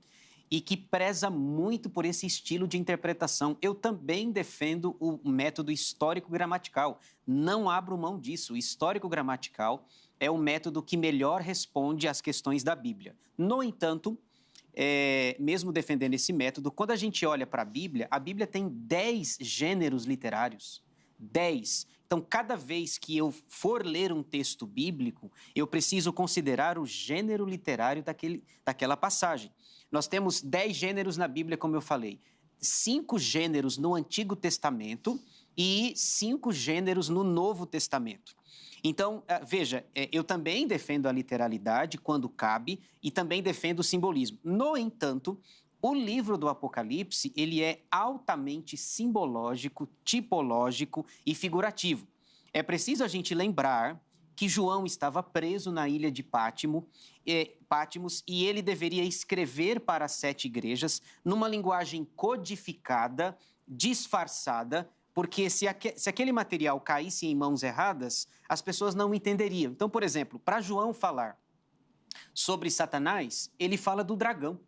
e que preza muito por esse estilo de interpretação. Eu também defendo o método histórico-gramatical. Não abro mão disso. O histórico-gramatical é o método que melhor responde às questões da Bíblia. No entanto, mesmo defendendo esse método, quando a gente olha para a Bíblia tem 10 gêneros literários. 10. Então, cada vez que eu for ler um texto bíblico, eu preciso considerar o gênero literário daquela passagem. Nós temos 10 gêneros na Bíblia, como eu falei. 5 gêneros no Antigo Testamento e 5 gêneros no Novo Testamento. Então, veja, eu também defendo a literalidade quando cabe e também defendo o simbolismo. No entanto, o livro do Apocalipse, ele é altamente simbológico, tipológico e figurativo. É preciso a gente lembrar que João estava preso na ilha de Pátmos e ele deveria escrever para as 7 igrejas numa linguagem codificada, disfarçada, porque se aquele material caísse em mãos erradas, as pessoas não entenderiam. Então, por exemplo, para João falar sobre Satanás, ele fala do dragão.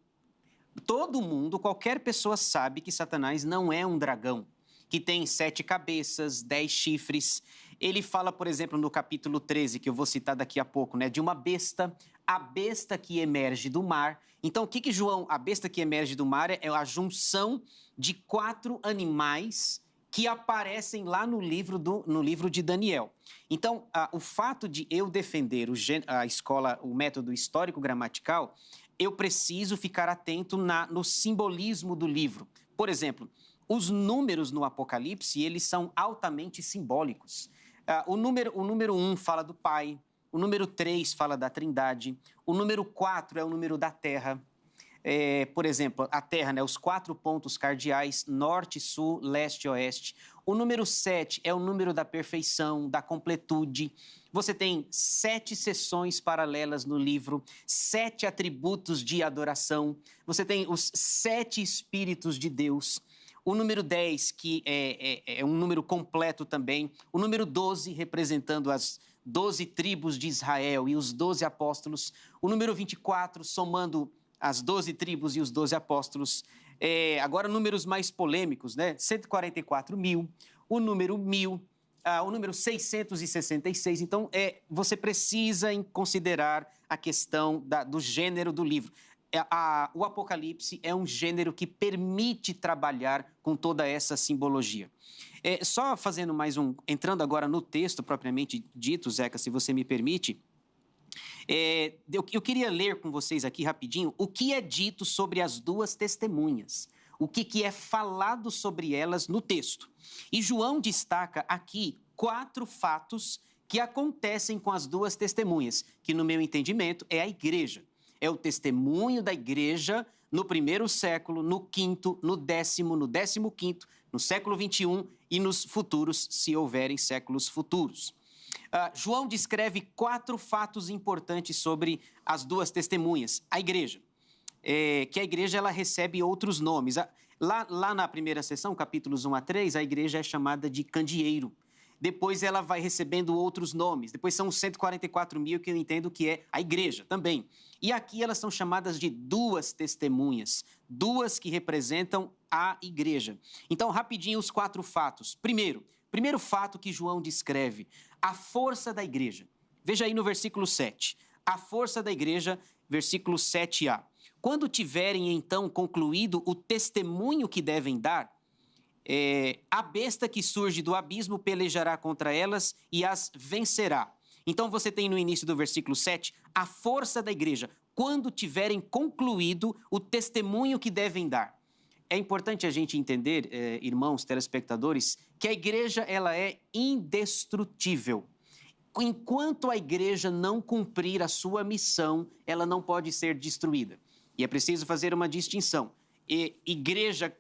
Todo mundo, qualquer pessoa sabe que Satanás não é um dragão, que tem 7 cabeças, 10 chifres. Ele fala, por exemplo, no capítulo 13, que eu vou citar daqui a pouco, né, de uma besta, a besta que emerge do mar. Então, o que João, a besta que emerge do mar é a junção de 4 animais que aparecem lá no livro de Daniel. Então, o fato de eu defender o método histórico-gramatical, eu preciso ficar atento no simbolismo do livro. Por exemplo, os números no Apocalipse, eles são altamente simbólicos. O número 1 fala do Pai, o número 3 fala da Trindade, o número 4 é o número da Terra. Por exemplo, a Terra, né, os 4 pontos cardeais, norte, sul, leste e oeste. O número 7 é o número da perfeição, da completude. Você tem 7 seções paralelas no livro, 7 atributos de adoração. Você tem os 7 Espíritos de Deus. O número 10, que é um número completo também. O número 12, representando as 12 tribos de Israel e os 12 apóstolos. O número 24, somando as 12 tribos e os 12 apóstolos. Agora, números mais polêmicos, né? 144 mil, o número 1000, o número 666. Então, você precisa considerar a questão do gênero do livro. O Apocalipse é um gênero que permite trabalhar com toda essa simbologia. Só fazendo entrando agora no texto propriamente dito, Zeca, se você me permite, eu queria ler com vocês aqui rapidinho o que é dito sobre as 2 testemunhas, o que é falado sobre elas no texto. E João destaca aqui 4 fatos que acontecem com as 2 testemunhas, que no meu entendimento é a igreja. É o testemunho da igreja no 1º século, no 5º, no 10º, no 15º, no século 21 e nos futuros, se houverem séculos futuros. João descreve 4 fatos importantes sobre as 2 testemunhas. A igreja, que a igreja ela recebe outros nomes. Lá na primeira sessão, capítulos 1 a 3, a igreja é chamada de candeeiro. Depois ela vai recebendo outros nomes. Depois são os 144 mil, que eu entendo que é a igreja também. E aqui elas são chamadas de 2 testemunhas. 2 que representam a igreja. Então, rapidinho, os 4 fatos. Primeiro fato que João descreve, a força da igreja. Veja aí no versículo 7. A força da igreja, versículo 7a. Quando tiverem, então, concluído o testemunho que devem dar, a besta que surge do abismo pelejará contra elas e as vencerá. Então você tem no início do versículo 7, a força da igreja, quando tiverem concluído o testemunho que devem dar. É importante a gente entender, irmãos telespectadores, que a igreja ela é indestrutível. Enquanto a igreja não cumprir a sua missão, ela não pode ser destruída. E é preciso fazer uma distinção. Igreja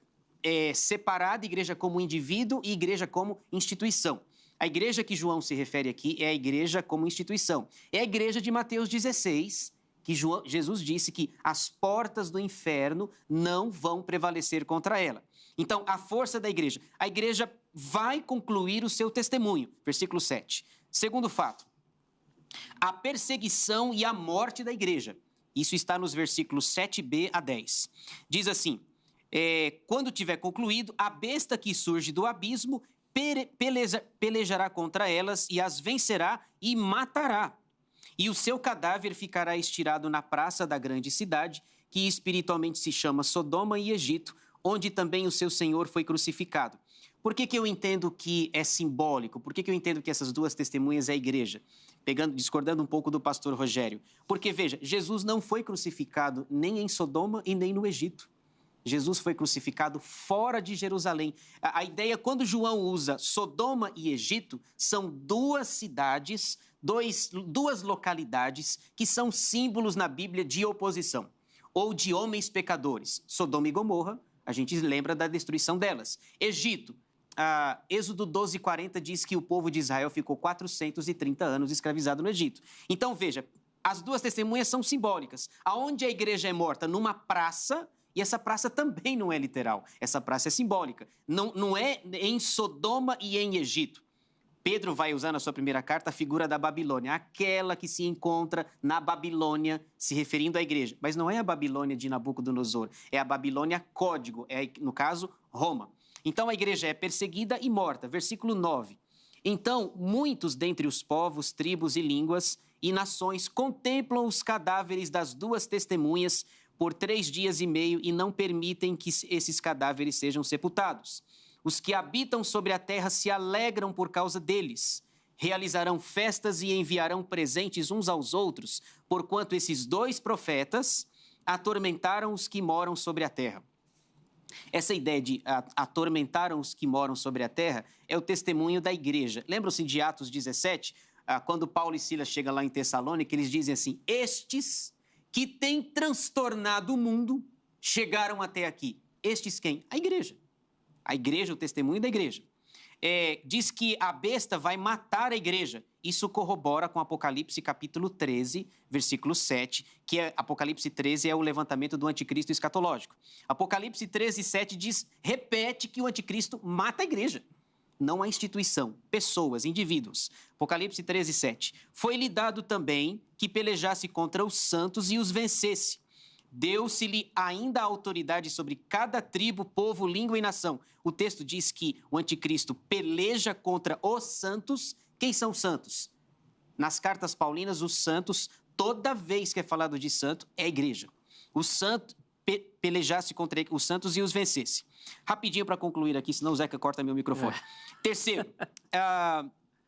separada, igreja como indivíduo e igreja como instituição. A igreja que João se refere aqui é a igreja como instituição. É a igreja de Mateus 16, que Jesus disse que as portas do inferno não vão prevalecer contra ela. Então, a força da igreja. A igreja vai concluir o seu testemunho. Versículo 7. Segundo fato, a perseguição e a morte da igreja. Isso está nos versículos 7b a 10. Diz assim, quando tiver concluído, a besta que surge do abismo pelejará contra elas e as vencerá e matará. E o seu cadáver ficará estirado na praça da grande cidade, que espiritualmente se chama Sodoma e Egito, onde também o seu Senhor foi crucificado. Por que eu entendo que é simbólico? Por que eu entendo que essas duas testemunhas é a igreja? Discordando um pouco do pastor Rogério. Porque, veja, Jesus não foi crucificado nem em Sodoma e nem no Egito. Jesus foi crucificado fora de Jerusalém. A ideia, quando João usa Sodoma e Egito, são duas cidades, duas localidades que são símbolos na Bíblia de oposição ou de homens pecadores. Sodoma e Gomorra, a gente lembra da destruição delas. Egito, Êxodo 12:40 diz que o povo de Israel ficou 430 anos escravizado no Egito. Então, veja, as duas testemunhas são simbólicas. Aonde a igreja é morta? Numa praça. E essa praça também não é literal, essa praça é simbólica. Não é em Sodoma e em Egito. Pedro vai usar na sua primeira carta a figura da Babilônia, aquela que se encontra na Babilônia, se referindo à igreja. Mas não é a Babilônia de Nabucodonosor, é a Babilônia código, no caso, Roma. Então a igreja é perseguida e morta. Versículo 9. Então, muitos dentre os povos, tribos e línguas e nações contemplam os cadáveres das duas testemunhas por 3 dias e meio e não permitem que esses cadáveres sejam sepultados. Os que habitam sobre a terra se alegram por causa deles. Realizarão festas e enviarão presentes uns aos outros, porquanto esses 2 profetas atormentaram os que moram sobre a terra. Essa ideia de atormentaram os que moram sobre a terra é o testemunho da igreja. Lembram-se de Atos 17? Quando Paulo e Silas chegam lá em Tessalônica, eles dizem assim, estes que têm transtornado o mundo, chegaram até aqui. Estes quem? A igreja. A igreja, o testemunho da igreja. Diz que a besta vai matar a igreja. Isso corrobora com Apocalipse capítulo 13, versículo 7, que Apocalipse 13 é o levantamento do anticristo escatológico. Apocalipse 13, 7 repete que o anticristo mata a igreja. Não a instituição, pessoas, indivíduos. Apocalipse 13, 7. Foi-lhe dado também que pelejasse contra os santos e os vencesse. Deu-se-lhe ainda a autoridade sobre cada tribo, povo, língua e nação. O texto diz que o anticristo peleja contra os santos. Quem são os santos? Nas cartas paulinas, os santos, toda vez que é falado de santo, é a igreja. O santo pelejasse contra os santos e os vencesse. Rapidinho para concluir aqui, senão o Zeca corta meu microfone.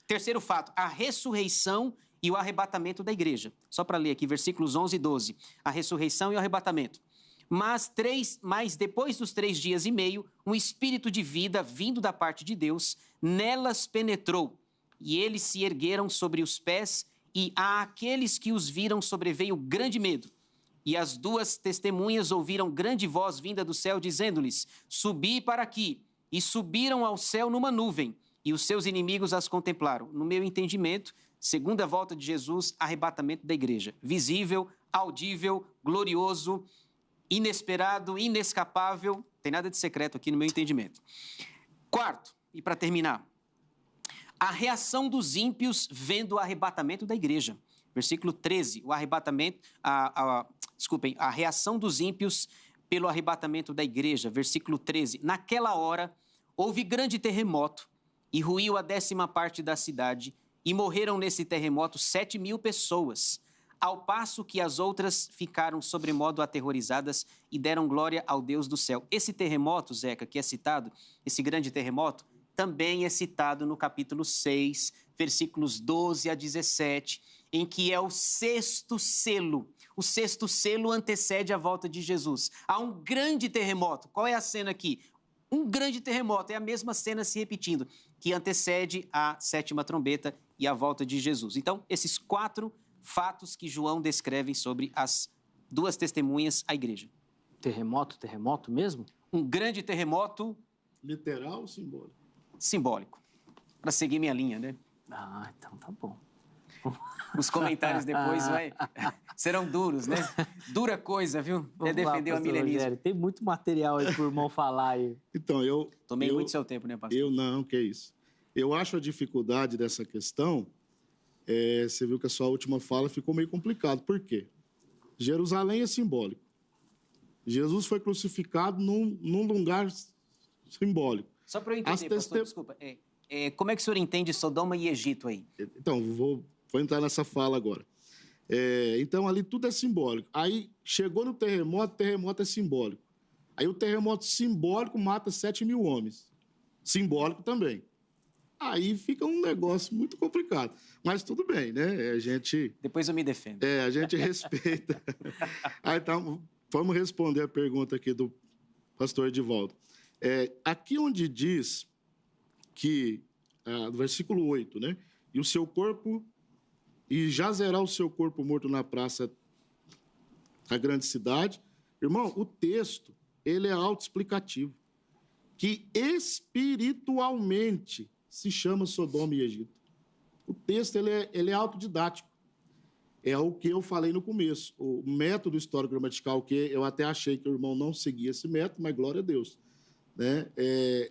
Terceiro fato, a ressurreição e o arrebatamento da igreja. Só para ler aqui, versículos 11 e 12. A ressurreição e o arrebatamento. Mas depois dos 3 dias e meio, um espírito de vida vindo da parte de Deus, nelas penetrou. E eles se ergueram sobre os pés, e àqueles que os viram sobreveio grande medo. E as 2 testemunhas ouviram grande voz vinda do céu, dizendo-lhes, subi para aqui. E subiram ao céu numa nuvem, e os seus inimigos as contemplaram. No meu entendimento, segunda volta de Jesus, arrebatamento da igreja. Visível, audível, glorioso, inesperado, inescapável. Tem nada de secreto aqui no meu entendimento. Quarto, e para terminar, a reação dos ímpios vendo o arrebatamento da igreja. Versículo 13, o arrebatamento, a reação dos ímpios pelo arrebatamento da igreja. Versículo 13, naquela hora houve grande terremoto e ruiu a 10ª parte da cidade e morreram nesse terremoto 7.000 pessoas, ao passo que as outras ficaram sobremodo aterrorizadas e deram glória ao Deus do céu. Esse terremoto, Zeca, que é citado, esse grande terremoto, também é citado no capítulo 6, versículos 12 a 17, em que é o 6º selo. O 6º selo antecede a volta de Jesus. Há um grande terremoto. Qual é a cena aqui? Um grande terremoto. É a mesma cena se repetindo, que antecede a 7ª trombeta e a volta de Jesus. Então, esses 4 fatos que João descreve sobre as 2 testemunhas à igreja. Terremoto mesmo? Um grande terremoto. Literal ou simbólico? Simbólico. Para seguir minha linha, né? Então tá bom. Os comentários depois serão duros, né? Dura coisa, viu? Vamos defender lá, o milenismo. Rogério, tem muito material aí pro irmão falar aí. Então, Tomei muito seu tempo, né, pastor? Que isso. Eu acho a dificuldade dessa questão, você viu que a sua última fala ficou meio complicado. Por quê? Jerusalém é simbólico. Jesus foi crucificado num lugar simbólico. Só para eu entender, pastor, desculpa. Como é que o senhor entende Sodoma e Egito aí? Então, vou entrar nessa fala agora. Então, ali tudo é simbólico. Aí, chegou no terremoto, o terremoto é simbólico. Aí, o terremoto simbólico mata 7.000 homens. Simbólico também. Aí fica um negócio muito complicado. Mas tudo bem, né? A gente... Depois eu me defendo. A gente respeita. Aí, então, vamos responder a pergunta aqui do pastor Edivaldo. Aqui onde diz que, no versículo 8, né? E o seu corpo... E jazerá o seu corpo morto na praça da grande cidade. Irmão, o texto, ele é autoexplicativo. Que espiritualmente se chama Sodoma e Egito. O texto, ele é autodidático. É o que eu falei no começo. O método histórico-gramatical, que eu até achei que o irmão não seguia esse método, mas glória a Deus. Né?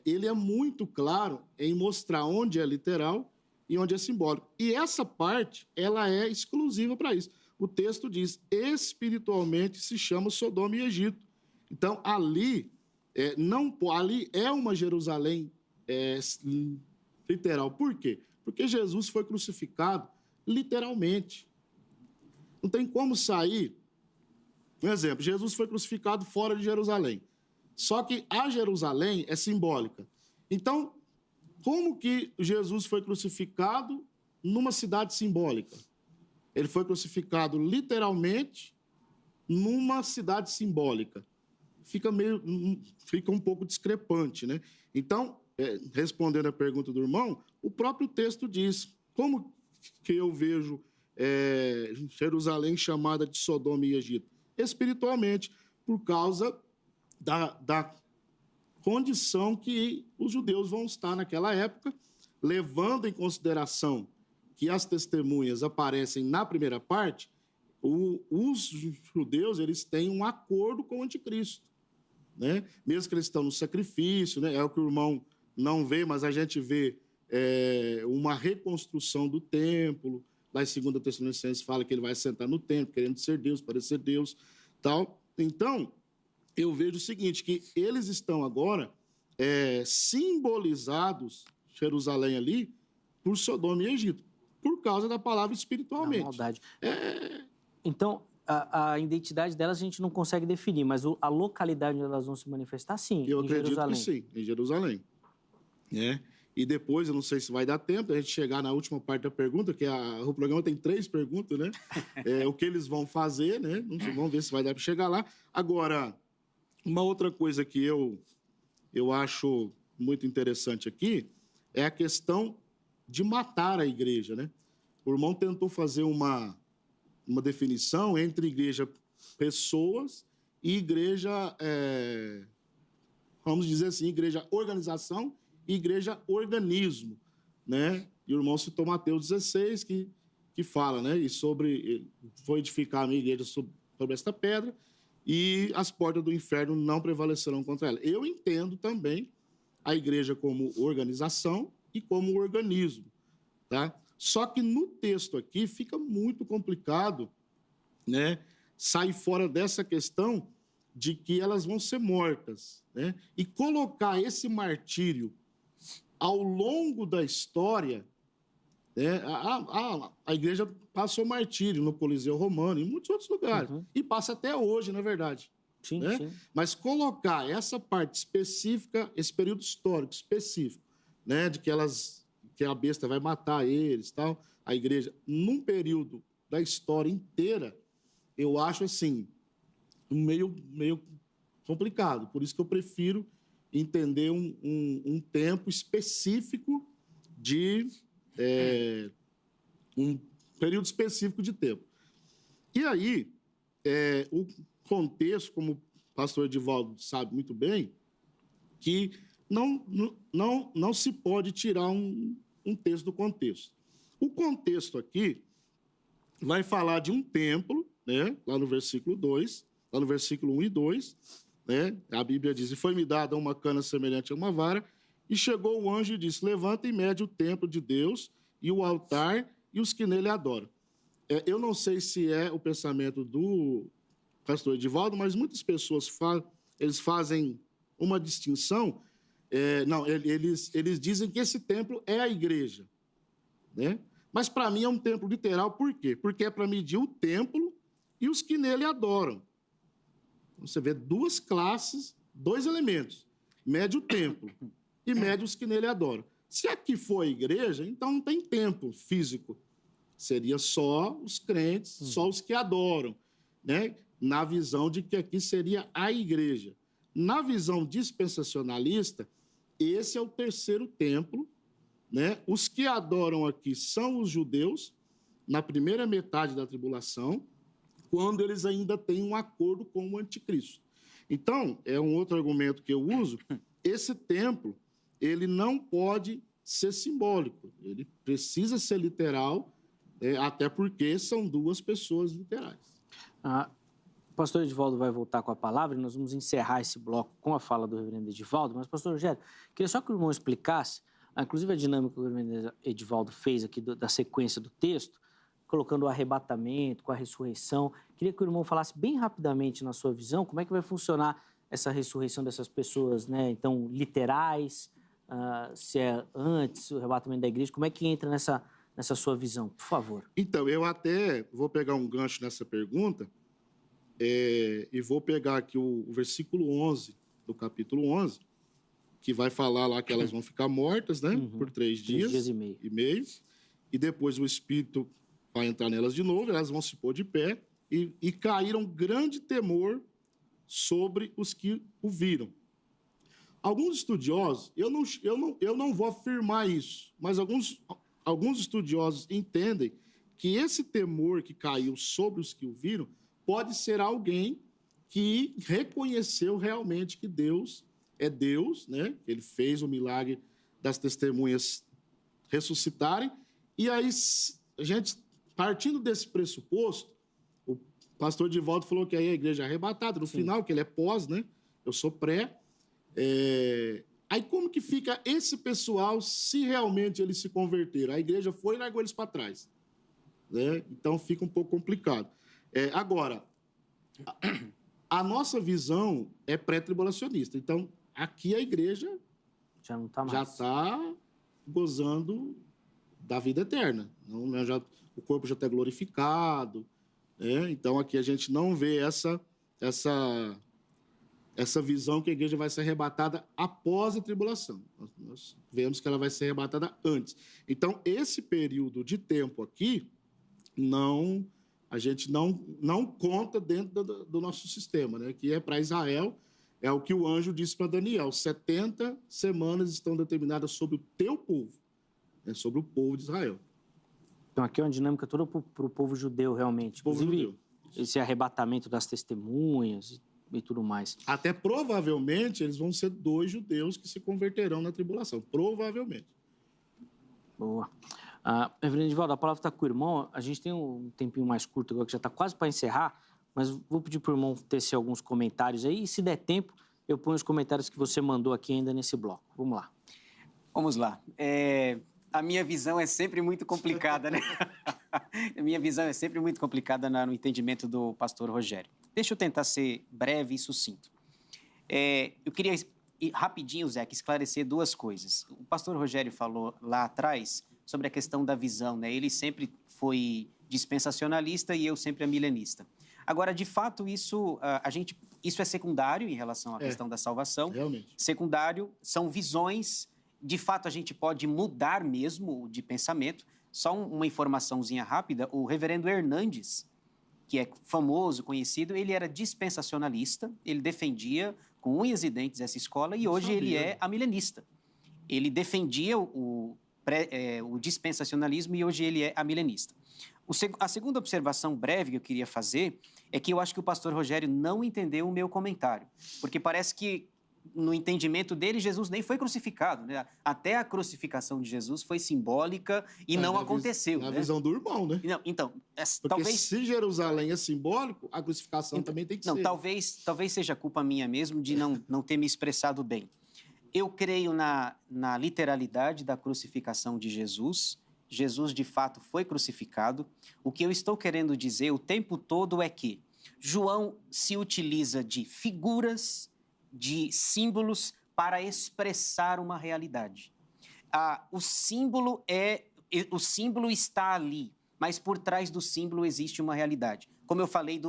Ele é muito claro em mostrar onde é literal e onde é simbólico. E essa parte, ela é exclusiva para isso. O texto diz, espiritualmente se chama Sodoma e Egito. Então, ali é uma Jerusalém literal. Por quê? Porque Jesus foi crucificado literalmente. Não tem como sair... Um exemplo, Jesus foi crucificado fora de Jerusalém. Só que a Jerusalém é simbólica. Então, como que Jesus foi crucificado numa cidade simbólica? Ele foi crucificado literalmente numa cidade simbólica. Fica um pouco discrepante, né? Então, respondendo a pergunta do irmão, o próprio texto diz, como que eu vejo Jerusalém chamada de Sodoma e Egito? Espiritualmente, por causa da condição que os judeus vão estar naquela época, levando em consideração que as testemunhas aparecem na primeira parte, os judeus eles têm um acordo com o anticristo, né? Mesmo que eles estão no sacrifício, né? É o que o irmão não vê, mas a gente vê uma reconstrução do templo. Lá em 2 Tessalonicenses fala que ele vai sentar no templo, querendo ser Deus, parecer Deus, tal. Então, eu vejo o seguinte, que eles estão agora simbolizados, Jerusalém ali, por Sodoma e Egito, por causa da palavra espiritualmente. Na maldade. Então, a identidade delas a gente não consegue definir, mas a localidade onde elas vão se manifestar, sim, eu em acredito Jerusalém. que sim, em Jerusalém. E depois, eu não sei se vai dar tempo, a gente chegar na última parte da pergunta, que o programa tem 3 perguntas, né? O que eles vão fazer, né? Vamos ver se vai dar para chegar lá. Agora, uma outra coisa que eu acho muito interessante aqui é a questão de matar a igreja, né? O irmão tentou fazer uma definição entre igreja pessoas e igreja, vamos dizer assim, igreja organização e igreja organismo, né? E o irmão citou Mateus 16, que fala, né? E vou edificar a minha igreja sobre esta pedra, e as portas do inferno não prevalecerão contra ela. Eu entendo também a igreja como organização e como organismo, tá? Só que no texto aqui fica muito complicado, né? Sai fora dessa questão de que elas vão ser mortas, né? E colocar esse martírio ao longo da história, né? A igreja passou martírio no Coliseu Romano e em muitos outros lugares. Uhum. E passa até hoje, na verdade. Sim, né? sim. Mas colocar essa parte específica, esse período histórico específico, né? De que a besta vai matar eles, tal, a igreja, num período da história inteira, eu acho, assim, meio complicado. Por isso que eu prefiro entender um tempo específico de... um período específico de tempo. E aí, o contexto, como o pastor Edivaldo sabe muito bem, que não se pode tirar um texto do contexto. O contexto aqui vai falar de um templo, né? Lá no versículo 2, lá no versículo 1 e 2, né? A Bíblia diz, e foi-me dada uma cana semelhante a uma vara, e chegou o anjo e disse, levanta e mede o templo de Deus e o altar e os que nele adoram. Eu não sei se é o pensamento do pastor Edivaldo, mas muitas pessoas eles fazem uma distinção. Eles dizem que esse templo é a igreja, né? Mas para mim é um templo literal, por quê? Porque é para medir o templo e os que nele adoram. Você vê duas classes, dois elementos. Mede o templo e mede os que nele adoram. Se aqui for a igreja, então não tem templo físico. Seria só os crentes, só os que adoram, né? Na visão de que aqui seria a igreja. Na visão dispensacionalista, esse é o terceiro templo, né? Os que adoram aqui são os judeus, na primeira metade da tribulação, quando eles ainda têm um acordo com o anticristo. Então, é um outro argumento que eu uso, esse templo, ele não pode ser simbólico, ele precisa ser literal, até porque são duas pessoas literais. O pastor Edivaldo vai voltar com a palavra e nós vamos encerrar esse bloco com a fala do reverendo Edivaldo, mas, pastor Rogério, queria só que o irmão explicasse, inclusive a dinâmica que o reverendo Edivaldo fez aqui da sequência do texto, colocando o arrebatamento com a ressurreição. Queria que o irmão falasse bem rapidamente, na sua visão, como é que vai funcionar essa ressurreição dessas pessoas, né? Então, literais, se é antes o arrebatamento da igreja, como é que entra nessa sua visão, por favor? Então, eu até vou pegar um gancho nessa pergunta e vou pegar aqui o versículo 11 do capítulo 11, que vai falar lá que elas vão ficar mortas, né? Por 3 dias, 3 dias e meio. E depois o Espírito vai entrar nelas de novo, elas vão se pôr de pé e caíram grande temor sobre os que o viram. Alguns estudiosos, eu não vou afirmar isso, mas alguns estudiosos entendem que esse temor que caiu sobre os que o viram pode ser alguém que reconheceu realmente que Deus é Deus, né? Ele fez o milagre das testemunhas ressuscitarem. E aí, a gente, partindo desse pressuposto, o pastor Edivaldo falou que aí a igreja é arrebatada, no final, que ele é pós, né? Eu sou pré. Aí como que fica esse pessoal se realmente eles se converteram? A igreja foi e largou eles para trás, né? Então fica um pouco complicado. Agora, a nossa visão é pré-tribulacionista. Então, aqui a igreja já não tá mais. Já está gozando da vida eterna. O corpo já está glorificado, né? Então, aqui a gente não vê essa visão que a igreja vai ser arrebatada após a tribulação. Nós vemos que ela vai ser arrebatada antes. Então, esse período de tempo aqui, a gente não conta dentro do nosso sistema, né? Que é para Israel, é o que o anjo disse para Daniel, 70 semanas estão determinadas sobre o teu povo, né? Sobre o povo de Israel. Então, aqui é uma dinâmica toda para o povo judeu, realmente. Inclusive, esse arrebatamento das testemunhas e tudo mais. Até provavelmente eles vão ser 2 judeus que se converterão na tribulação. Provavelmente. Boa. Reverendo Edivaldo, a palavra está com o irmão. A gente tem um tempinho mais curto agora, que já está quase para encerrar, mas vou pedir para o irmão tecer alguns comentários aí. E se der tempo, eu ponho os comentários que você mandou aqui ainda nesse bloco. Vamos lá. Vamos lá. A minha visão é sempre muito complicada, né? A minha visão é sempre muito complicada no entendimento do pastor Rogério. Deixa eu tentar ser breve e sucinto. Eu queria, rapidinho, Zé, esclarecer 2 coisas. O pastor Rogério falou lá atrás sobre a questão da visão, né? Ele sempre foi dispensacionalista e eu sempre amilenista. Agora, de fato, isso é secundário em relação à questão da salvação. Realmente. Secundário são visões. De fato, a gente pode mudar mesmo de pensamento. Só uma informaçãozinha rápida, o reverendo Hernandes, que é famoso, conhecido, ele era dispensacionalista, ele defendia com unhas e dentes essa escola e hoje ele é amilenista. Ele defendia o dispensacionalismo e hoje ele é amilenista. A segunda observação breve que eu queria fazer é que eu acho que o pastor Rogério não entendeu o meu comentário, porque parece que no entendimento dele, Jesus nem foi crucificado, né? Até a crucificação de Jesus foi simbólica e não aconteceu. Na né? visão do irmão, né? Não, então, Porque talvez... se Jerusalém é simbólico, a crucificação também tem que ser. Talvez seja culpa minha mesmo de não ter me expressado bem. Eu creio na literalidade da crucificação de Jesus. Jesus, de fato, foi crucificado. O que eu estou querendo dizer o tempo todo é que João se utiliza de figuras, de símbolos para expressar uma realidade. O símbolo está ali, mas por trás do símbolo existe uma realidade. Como eu falei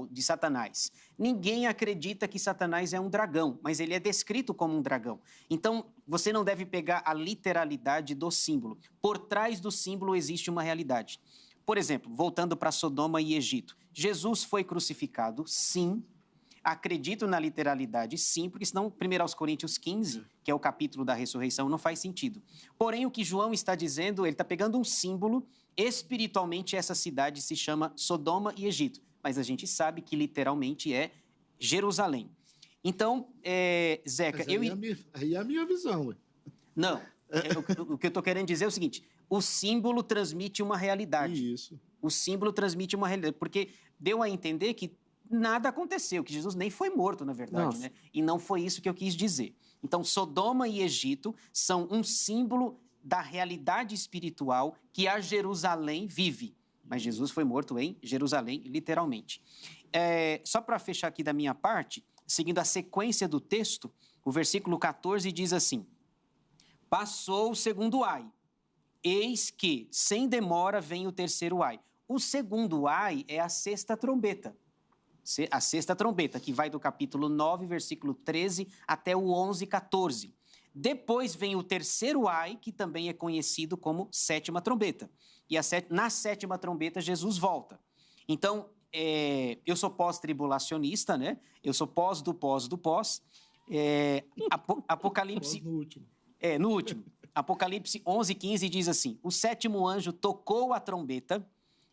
de Satanás. Ninguém acredita que Satanás é um dragão, mas ele é descrito como um dragão. Então, você não deve pegar a literalidade do símbolo. Por trás do símbolo existe uma realidade. Por exemplo, voltando para Sodoma e Egito. Jesus foi crucificado, sim. Acredito na literalidade, sim, porque senão 1 Coríntios 15, que é o capítulo da ressurreição, não faz sentido. Porém, o que João está dizendo, ele está pegando um símbolo. Espiritualmente, essa cidade se chama Sodoma e Egito, mas a gente sabe que literalmente é Jerusalém. Então, Zeca... Aí é a minha visão. Ué. Não, o que eu estou querendo dizer é o seguinte, o símbolo transmite uma realidade. Isso. O símbolo transmite uma realidade, porque deu a entender que nada aconteceu, que Jesus nem foi morto, na verdade, né? E não foi isso que eu quis dizer. Então, Sodoma e Egito são um símbolo da realidade espiritual que a Jerusalém vive. Mas Jesus foi morto em Jerusalém, literalmente. Só para fechar aqui da minha parte, seguindo a sequência do texto, o versículo 14 diz assim: passou o segundo ai, eis que, sem demora, vem o terceiro ai. O segundo ai é a sexta trombeta. A sexta trombeta, que vai do capítulo 9, versículo 13, até o 11, 14. Depois vem o terceiro ai, que também é conhecido como sétima trombeta. E na sétima trombeta, Jesus volta. Então, eu sou pós-tribulacionista, né? Eu sou pós do pós do pós. Apocalipse... No último. No último. Apocalipse 11, 15 diz assim: o sétimo anjo tocou a trombeta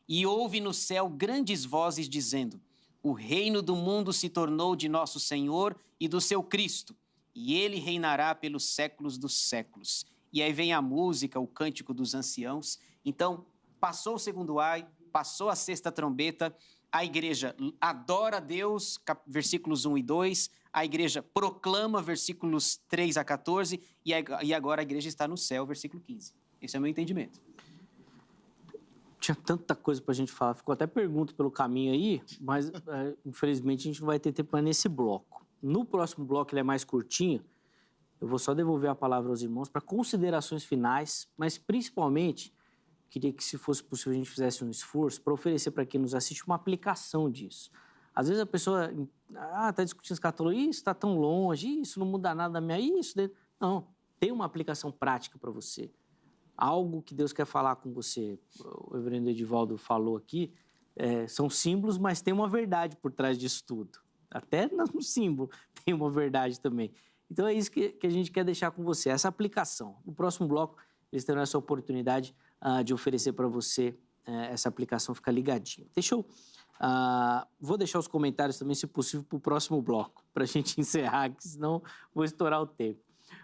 e houve no céu grandes vozes dizendo: o reino do mundo se tornou de nosso Senhor e do seu Cristo, e ele reinará pelos séculos dos séculos. E aí vem a música, o cântico dos anciãos. Então, passou o segundo ai, passou a sexta trombeta, a igreja adora a Deus, versículos 1 e 2, a igreja proclama, versículos 3 a 14, e agora a igreja está no céu, versículo 15. Esse é o meu entendimento. Tinha tanta coisa para a gente falar, ficou até pergunta pelo caminho aí, mas infelizmente a gente não vai ter tempo nesse bloco. No próximo bloco, ele é mais curtinho, eu vou só devolver a palavra aos irmãos para considerações finais, mas principalmente, queria que, se fosse possível, a gente fizesse um esforço para oferecer para quem nos assiste uma aplicação disso. Às vezes a pessoa está discutindo escatologia, isso está tão longe, isso não muda nada da minha... Não, tem uma aplicação prática para você. Algo que Deus quer falar com você. O reverendo Edivaldo falou aqui, são símbolos, mas tem uma verdade por trás disso tudo. Até no símbolo tem uma verdade também. Então é isso que a gente quer deixar com você, essa aplicação. No próximo bloco, eles terão essa oportunidade de oferecer para você essa aplicação, fica ligadinho. Vou deixar os comentários também, se possível, para o próximo bloco, para a gente encerrar, que senão vou estourar o tempo.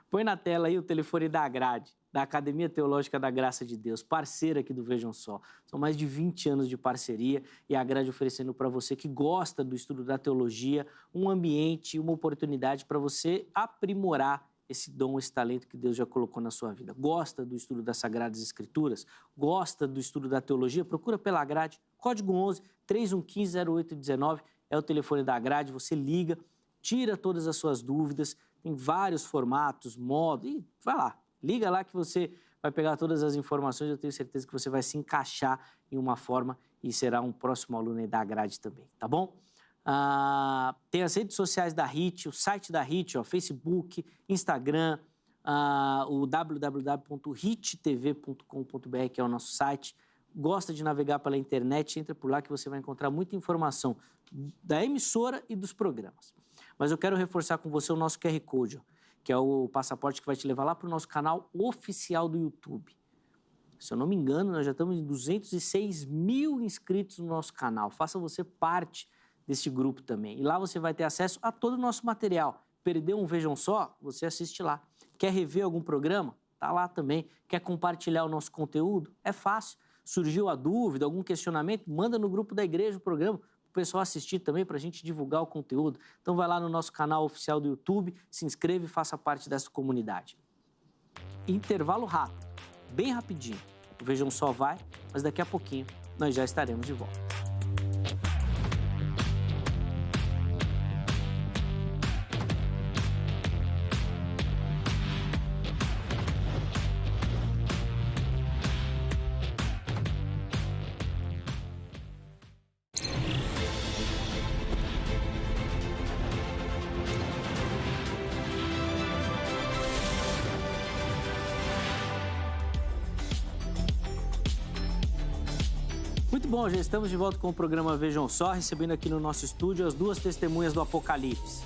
Põe na tela aí o telefone da Grade, da Academia Teológica da Graça de Deus, parceira aqui do Vejam Só. São mais de 20 anos de parceria e a Grade oferecendo para você que gosta do estudo da teologia um ambiente, uma oportunidade para você aprimorar esse dom, esse talento que Deus já colocou na sua vida. Gosta do estudo das Sagradas Escrituras? Gosta do estudo da teologia? Procura pela Grade, código 11 3115 0819 é o telefone da Grade, você liga, tira todas as suas dúvidas, tem vários formatos, modos, e vai lá. Liga lá que você vai pegar todas as informações, eu tenho certeza que você vai se encaixar em uma forma e será um próximo aluno aí da Grade também, tá bom? Tem as redes sociais da HIT, o site da HIT, Facebook, Instagram, o www.hittv.com.br, que é o nosso site. Gosta de navegar pela internet, entra por lá que você vai encontrar muita informação da emissora e dos programas. Mas eu quero reforçar com você o nosso QR Code, que é o passaporte que vai te levar lá para o nosso canal oficial do YouTube. Se eu não me engano, nós já estamos em 206 mil inscritos no nosso canal. Faça você parte desse grupo também. E lá você vai ter acesso a todo o nosso material, Perdeu um Vejam Só? Você assiste lá. Quer rever algum programa? Tá lá também. Quer compartilhar o nosso conteúdo? É fácil. Surgiu a dúvida, algum questionamento? Manda no grupo da igreja o programa, para o pessoal assistir também, para a gente divulgar o conteúdo. Então vai lá no nosso canal oficial do YouTube, se inscreve e faça parte dessa comunidade. Intervalo rápido, bem rapidinho. O Vejam Só vai, mas daqui a pouquinho nós já estaremos de volta. Muito bom, já estamos de volta com o programa Vejam Só, recebendo aqui no nosso estúdio as duas testemunhas do Apocalipse.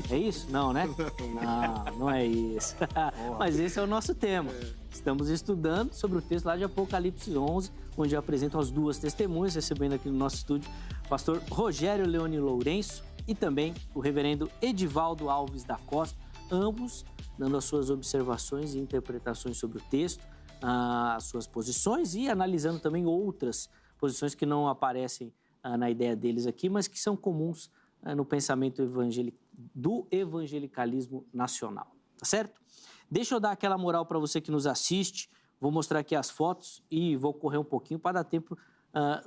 É isso? Não, né? Não é isso. Mas esse é o nosso tema. Estamos estudando sobre o texto lá de Apocalipse 11, onde eu apresento as duas testemunhas, recebendo aqui no nosso estúdio o pastor Rogério Leone Lourenço e também o reverendo Edivaldo Alves da Costa, ambos dando as suas observações e interpretações sobre o texto, as suas posições e analisando também outras posições que não aparecem na ideia deles aqui, mas que são comuns no pensamento do evangelicalismo nacional, tá certo? Deixa eu dar aquela moral para você que nos assiste, vou mostrar aqui as fotos e vou correr um pouquinho para dar tempo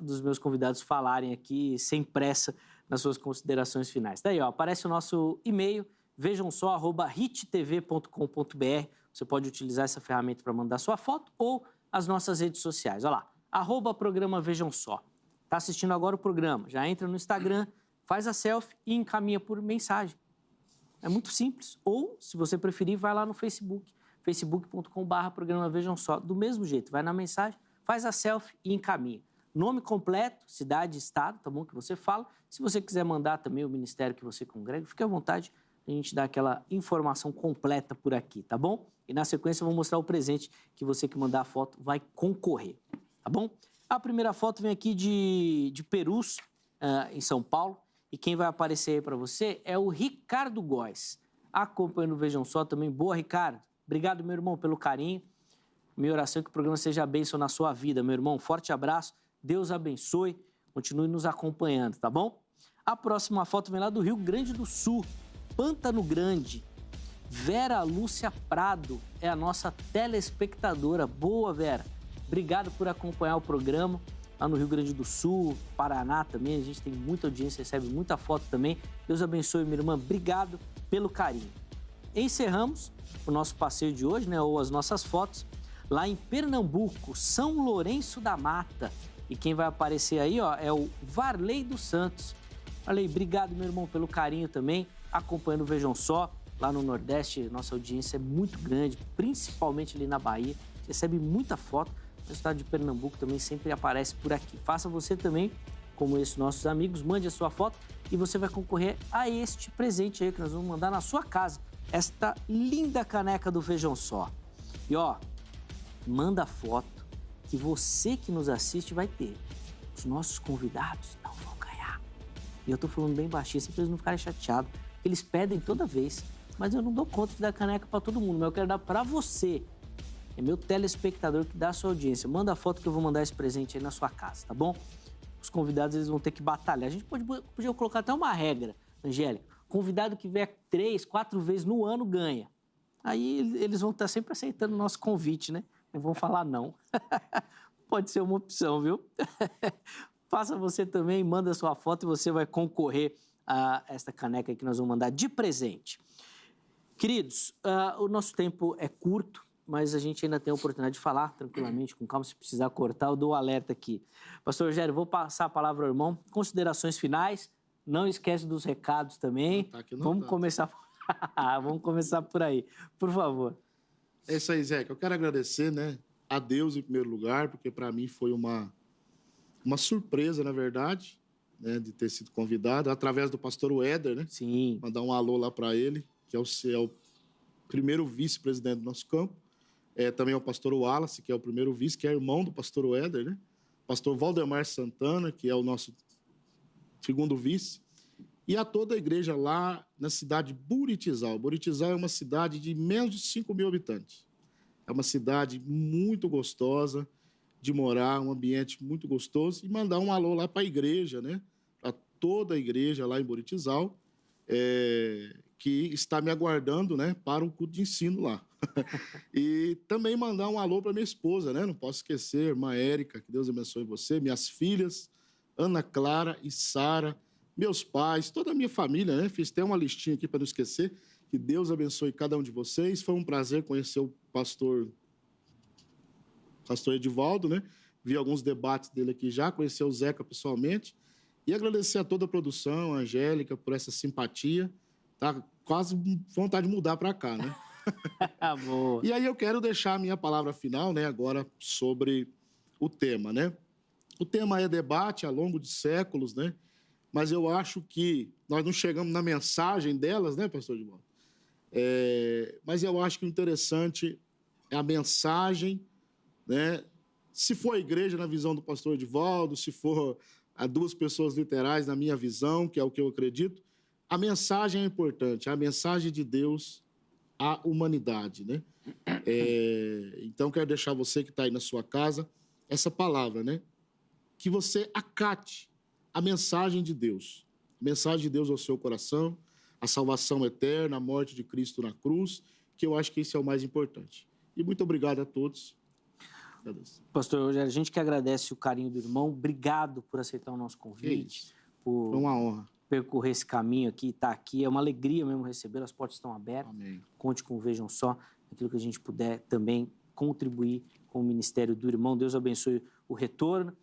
dos meus convidados falarem aqui sem pressa nas suas considerações finais. Daí, ó, aparece o nosso e-mail, vejamsó@hittv.com.br. Você pode utilizar essa ferramenta para mandar sua foto ou as nossas redes sociais. Olha lá, @programa Vejam Só. Está assistindo agora o programa, já entra no Instagram, faz a selfie e encaminha por mensagem. É muito simples. Ou, se você preferir, vai lá no Facebook, facebook.com/programa Vejam Só. Do mesmo jeito, vai na mensagem, faz a selfie e encaminha. Nome completo, cidade e estado, tá bom? Que você fala. Se você quiser mandar também o ministério que você congrega, fique à vontade. A gente dá aquela informação completa por aqui, tá bom? E na sequência eu vou mostrar o presente que você que mandar a foto vai concorrer, tá bom? A primeira foto vem aqui de Perus, em São Paulo, e quem vai aparecer aí para você é o Ricardo Góes, acompanhando o Vejam Só também. Boa, Ricardo. Obrigado, meu irmão, pelo carinho. Minha oração é que o programa seja bênção na sua vida, meu irmão. Forte abraço, Deus abençoe, continue nos acompanhando, tá bom? A próxima foto vem lá do Rio Grande do Sul, Pântano Grande. Vera Lúcia Prado é a nossa telespectadora. Boa, Vera. Obrigado por acompanhar o programa lá no Rio Grande do Sul, Paraná também. A gente tem muita audiência, recebe muita foto também. Deus abençoe, minha irmã. Obrigado pelo carinho. Encerramos o nosso passeio de hoje, né, ou as nossas fotos, lá em Pernambuco, São Lourenço da Mata. E quem vai aparecer aí, ó, é o Varley dos Santos. Varley, obrigado, meu irmão, pelo carinho também, acompanhando o Vejam Só. Lá no Nordeste, nossa audiência é muito grande, principalmente ali na Bahia. Recebe muita foto. O estado de Pernambuco também sempre aparece por aqui. Faça você também, como esses nossos amigos, mande a sua foto e você vai concorrer a este presente aí que nós vamos mandar na sua casa. Esta linda caneca do Vejam Só. E ó, manda foto que você que nos assiste vai ter. Os nossos convidados não vão ganhar. E eu tô falando bem baixinho, assim, pra eles não ficarem chateados. Eles pedem toda vez, mas eu não dou conta de dar caneca para todo mundo, mas eu quero dar para você. É meu telespectador que dá a sua audiência. Manda a foto que eu vou mandar esse presente aí na sua casa, tá bom? Os convidados, eles vão ter que batalhar. A gente podia colocar até uma regra, Angélica. Convidado que vier 3, 4 vezes no ano ganha. Aí eles vão estar sempre aceitando o nosso convite, né? Não vão falar não. Pode ser uma opção, viu? Faça você também, manda a sua foto e você vai concorrer a esta caneca que nós vamos mandar de presente. Queridos, o nosso tempo é curto, mas a gente ainda tem a oportunidade de falar tranquilamente, com calma. Se precisar cortar, eu dou o alerta aqui. Pastor Rogério, vou passar a palavra ao irmão. Considerações finais. Não esquece dos recados também. Vamos começar por aí, por favor. É isso aí, Zé. Eu quero agradecer, né, a Deus em primeiro lugar, porque para mim foi uma surpresa, na verdade, né, de ter sido convidado através do pastor Weder, né? Sim. Mandar um alô lá para ele, que é o primeiro vice-presidente do nosso campo. Também é o pastor Wallace, que é o primeiro vice, que é irmão do pastor Weder, né? Pastor Valdemar Santana, que é o nosso segundo vice. e a toda a igreja lá na cidade de Buritizal. Buritizal é uma cidade de menos de 5 mil habitantes. É uma cidade muito gostosa de morar, um ambiente muito gostoso, e mandar um alô lá para a igreja, né? Para toda a igreja lá em Buritizal, que está me aguardando, né, para um culto de ensino lá. E também mandar um alô para minha esposa, né? Não posso esquecer, irmã Érica, que Deus abençoe você, minhas filhas, Ana Clara e Sara, meus pais, toda a minha família, né? Fiz até uma listinha aqui para não esquecer. Que Deus abençoe cada um de vocês. Foi um prazer conhecer o pastor Edivaldo, né? Vi alguns debates dele aqui já, conhecer o Zeca pessoalmente. E agradecer a toda a produção, a Angélica, por essa simpatia. Tá quase vontade de mudar para cá, né? Boa. E aí eu quero deixar a minha palavra final, né, agora sobre o tema, né? O tema é debate ao longo de séculos, né? Mas eu acho que nós não chegamos na mensagem delas, né, pastor Edivaldo? Mas eu acho que o interessante é a mensagem, né? Se for a igreja na visão do pastor Edivaldo, se for a duas pessoas literais na minha visão, que é o que eu acredito, a mensagem é importante, a mensagem de Deus à humanidade, né? Então, quero deixar você que está aí na sua casa essa palavra, né? Que você acate a mensagem de Deus. A mensagem de Deus ao seu coração, a salvação eterna, a morte de Cristo na cruz, que eu acho que isso é o mais importante. E muito obrigado a todos. Agradeço. Pastor Rogério, a gente que agradece o carinho do irmão. Obrigado por aceitar o nosso convite. Foi uma honra. Percorrer esse caminho aqui, estar aqui. É uma alegria mesmo recebê-lo, as portas estão abertas. Amém. Conte com o Vejam Só, aquilo que a gente puder também contribuir com o ministério do irmão. Deus abençoe o retorno.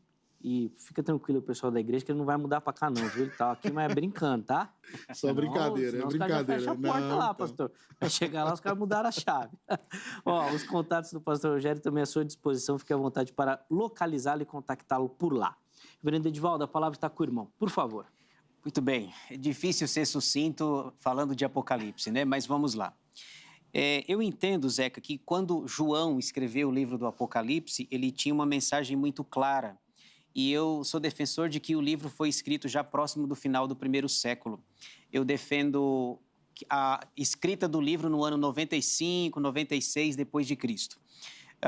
E fica tranquilo, o pessoal da igreja, que ele não vai mudar para cá, não, viu? Ele tá aqui, mas é brincando, tá? Só brincadeira, senão é os brincadeira. caras já fecham a porta lá, pastor. Vai chegar lá, os caras mudaram a chave. Ó, os contatos do pastor Rogério também à sua disposição. Fique à vontade para localizá-lo e contactá-lo por lá. Reverendo Edivaldo, a palavra está com o irmão. Por favor. Muito bem. É difícil ser sucinto falando de Apocalipse, né? Mas vamos lá. Eu entendo, Zeca, que quando João escreveu o livro do Apocalipse, ele tinha uma mensagem muito clara. E eu sou defensor de que o livro foi escrito já próximo do final do primeiro século. Eu defendo a escrita do livro no ano 95, 96 depois de Cristo.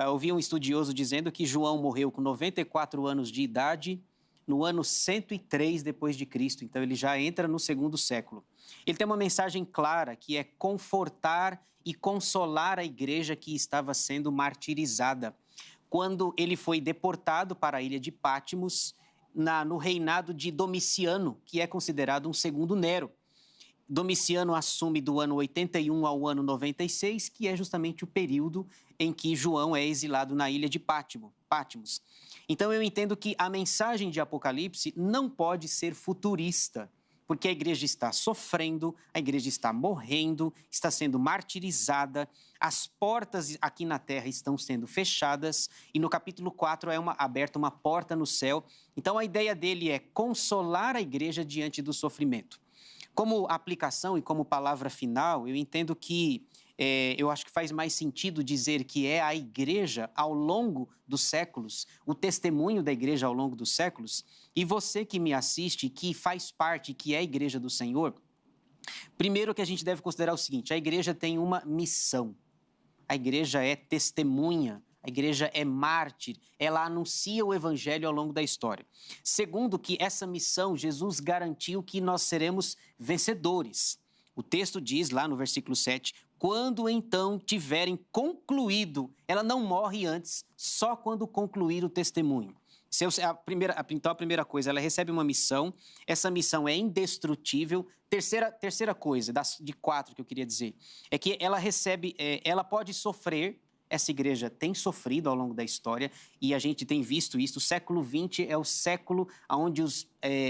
Ouvi um estudioso dizendo que João morreu com 94 anos de idade no ano 103 depois de Cristo. Então ele já entra no segundo século. Ele tem uma mensagem clara que é confortar e consolar a igreja que estava sendo martirizada. Quando ele foi deportado para a ilha de Patmos, no reinado de Domiciano, que é considerado um segundo Nero. Domiciano assume do ano 81 ao ano 96, que é justamente o período em que João é exilado na ilha de Patmos. Então eu entendo que a mensagem de Apocalipse não pode ser futurista, porque a igreja está sofrendo, a igreja está morrendo, está sendo martirizada, as portas aqui na terra estão sendo fechadas e no capítulo 4 é aberta uma porta no céu. Então a ideia dele é consolar a igreja diante do sofrimento. Como aplicação e como palavra final, eu entendo que eu acho que faz mais sentido dizer que é a igreja ao longo dos séculos, o testemunho da igreja ao longo dos séculos. E você que me assiste, que faz parte, que é a igreja do Senhor, primeiro que a gente deve considerar o seguinte: a igreja tem uma missão. A igreja é testemunha, a igreja é mártir, ela anuncia o evangelho ao longo da história. Segundo, que essa missão, Jesus garantiu que nós seremos vencedores. O texto diz lá no versículo 7, quando então tiverem concluído, ela não morre antes, só quando concluir o testemunho. Então, a primeira coisa, ela recebe uma missão, essa missão é indestrutível. Terceira coisa, de 4 que eu queria dizer, é que ela pode sofrer. Essa igreja tem sofrido ao longo da história e a gente tem visto isso. O século XX é o século onde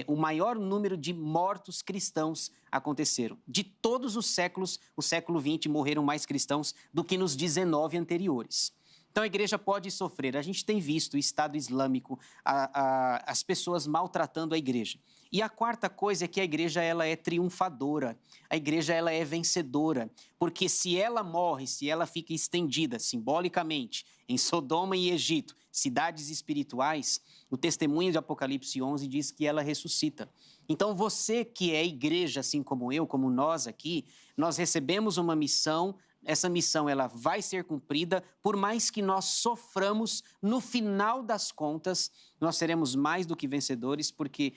o maior número de mortos cristãos aconteceram. De todos os séculos, o século XX morreram mais cristãos do que nos 19 anteriores. Então, a igreja pode sofrer. A gente tem visto o Estado Islâmico, as pessoas maltratando a igreja. E a quarta coisa é que a igreja ela é triunfadora. A igreja ela é vencedora. Porque se ela morre, se ela fica estendida simbolicamente em Sodoma e Egito, cidades espirituais, o testemunho de Apocalipse 11 diz que ela ressuscita. Então, você que é igreja, assim como eu, como nós aqui, nós recebemos uma missão. Essa missão ela vai ser cumprida, por mais que nós soframos, no final das contas, nós seremos mais do que vencedores, porque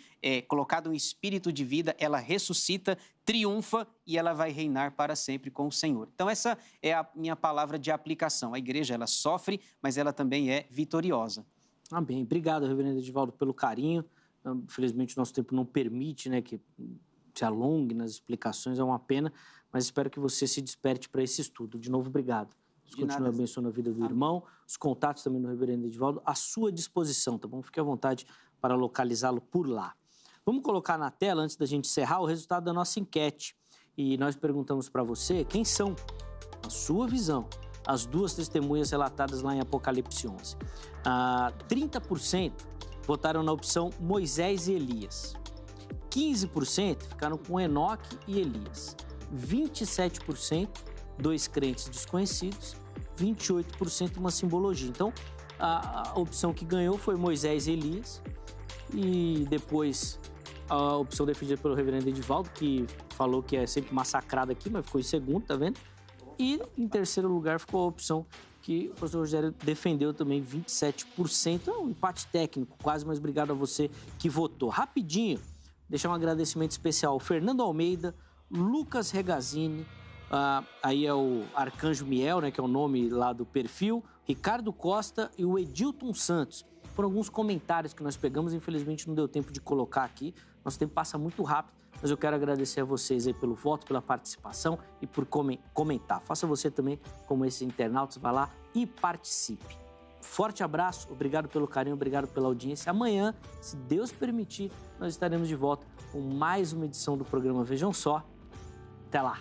colocado um espírito de vida, ela ressuscita, triunfa e ela vai reinar para sempre com o Senhor. Então essa é a minha palavra de aplicação. A igreja ela sofre, mas ela também é vitoriosa. Amém. Obrigado, reverendo Edivaldo, pelo carinho. Infelizmente o nosso tempo não permite, né, que se alongue nas explicações, é uma pena, mas espero que você se desperte para esse estudo. De novo, obrigado. Deus continue abençoando a vida do irmão, os contatos também do reverendo Edivaldo, à sua disposição, tá bom? Fique à vontade para localizá-lo por lá. Vamos colocar na tela, antes da gente encerrar, o resultado da nossa enquete. E nós perguntamos para você quem são, na sua visão, as duas testemunhas relatadas lá em Apocalipse 11. 30% votaram na opção Moisés e Elias. 15% ficaram com Enoque e Elias. 27% dois crentes desconhecidos, 28% uma simbologia. Então, a opção que ganhou foi Moisés e Elias, e depois a opção defendida pelo reverendo Edivaldo, que falou que é sempre massacrado aqui, mas ficou em segundo, tá vendo? E em terceiro lugar ficou a opção que o professor Rogério defendeu também, 27%. É um empate técnico quase, mas obrigado a você que votou. Rapidinho, deixar um agradecimento especial ao Fernando Almeida, Lucas Regazzini, aí é o Arcanjo Miel, né, que é o nome lá do perfil, Ricardo Costa e o Edilton Santos. Foram alguns comentários que nós pegamos, infelizmente não deu tempo de colocar aqui, nosso tempo passa muito rápido, mas eu quero agradecer a vocês aí pelo voto, pela participação e por comentar. Faça você também como esse internauta, vai lá e participe. Forte abraço, obrigado pelo carinho, obrigado pela audiência. Amanhã, se Deus permitir, nós estaremos de volta com mais uma edição do programa Vejam Só. Até lá!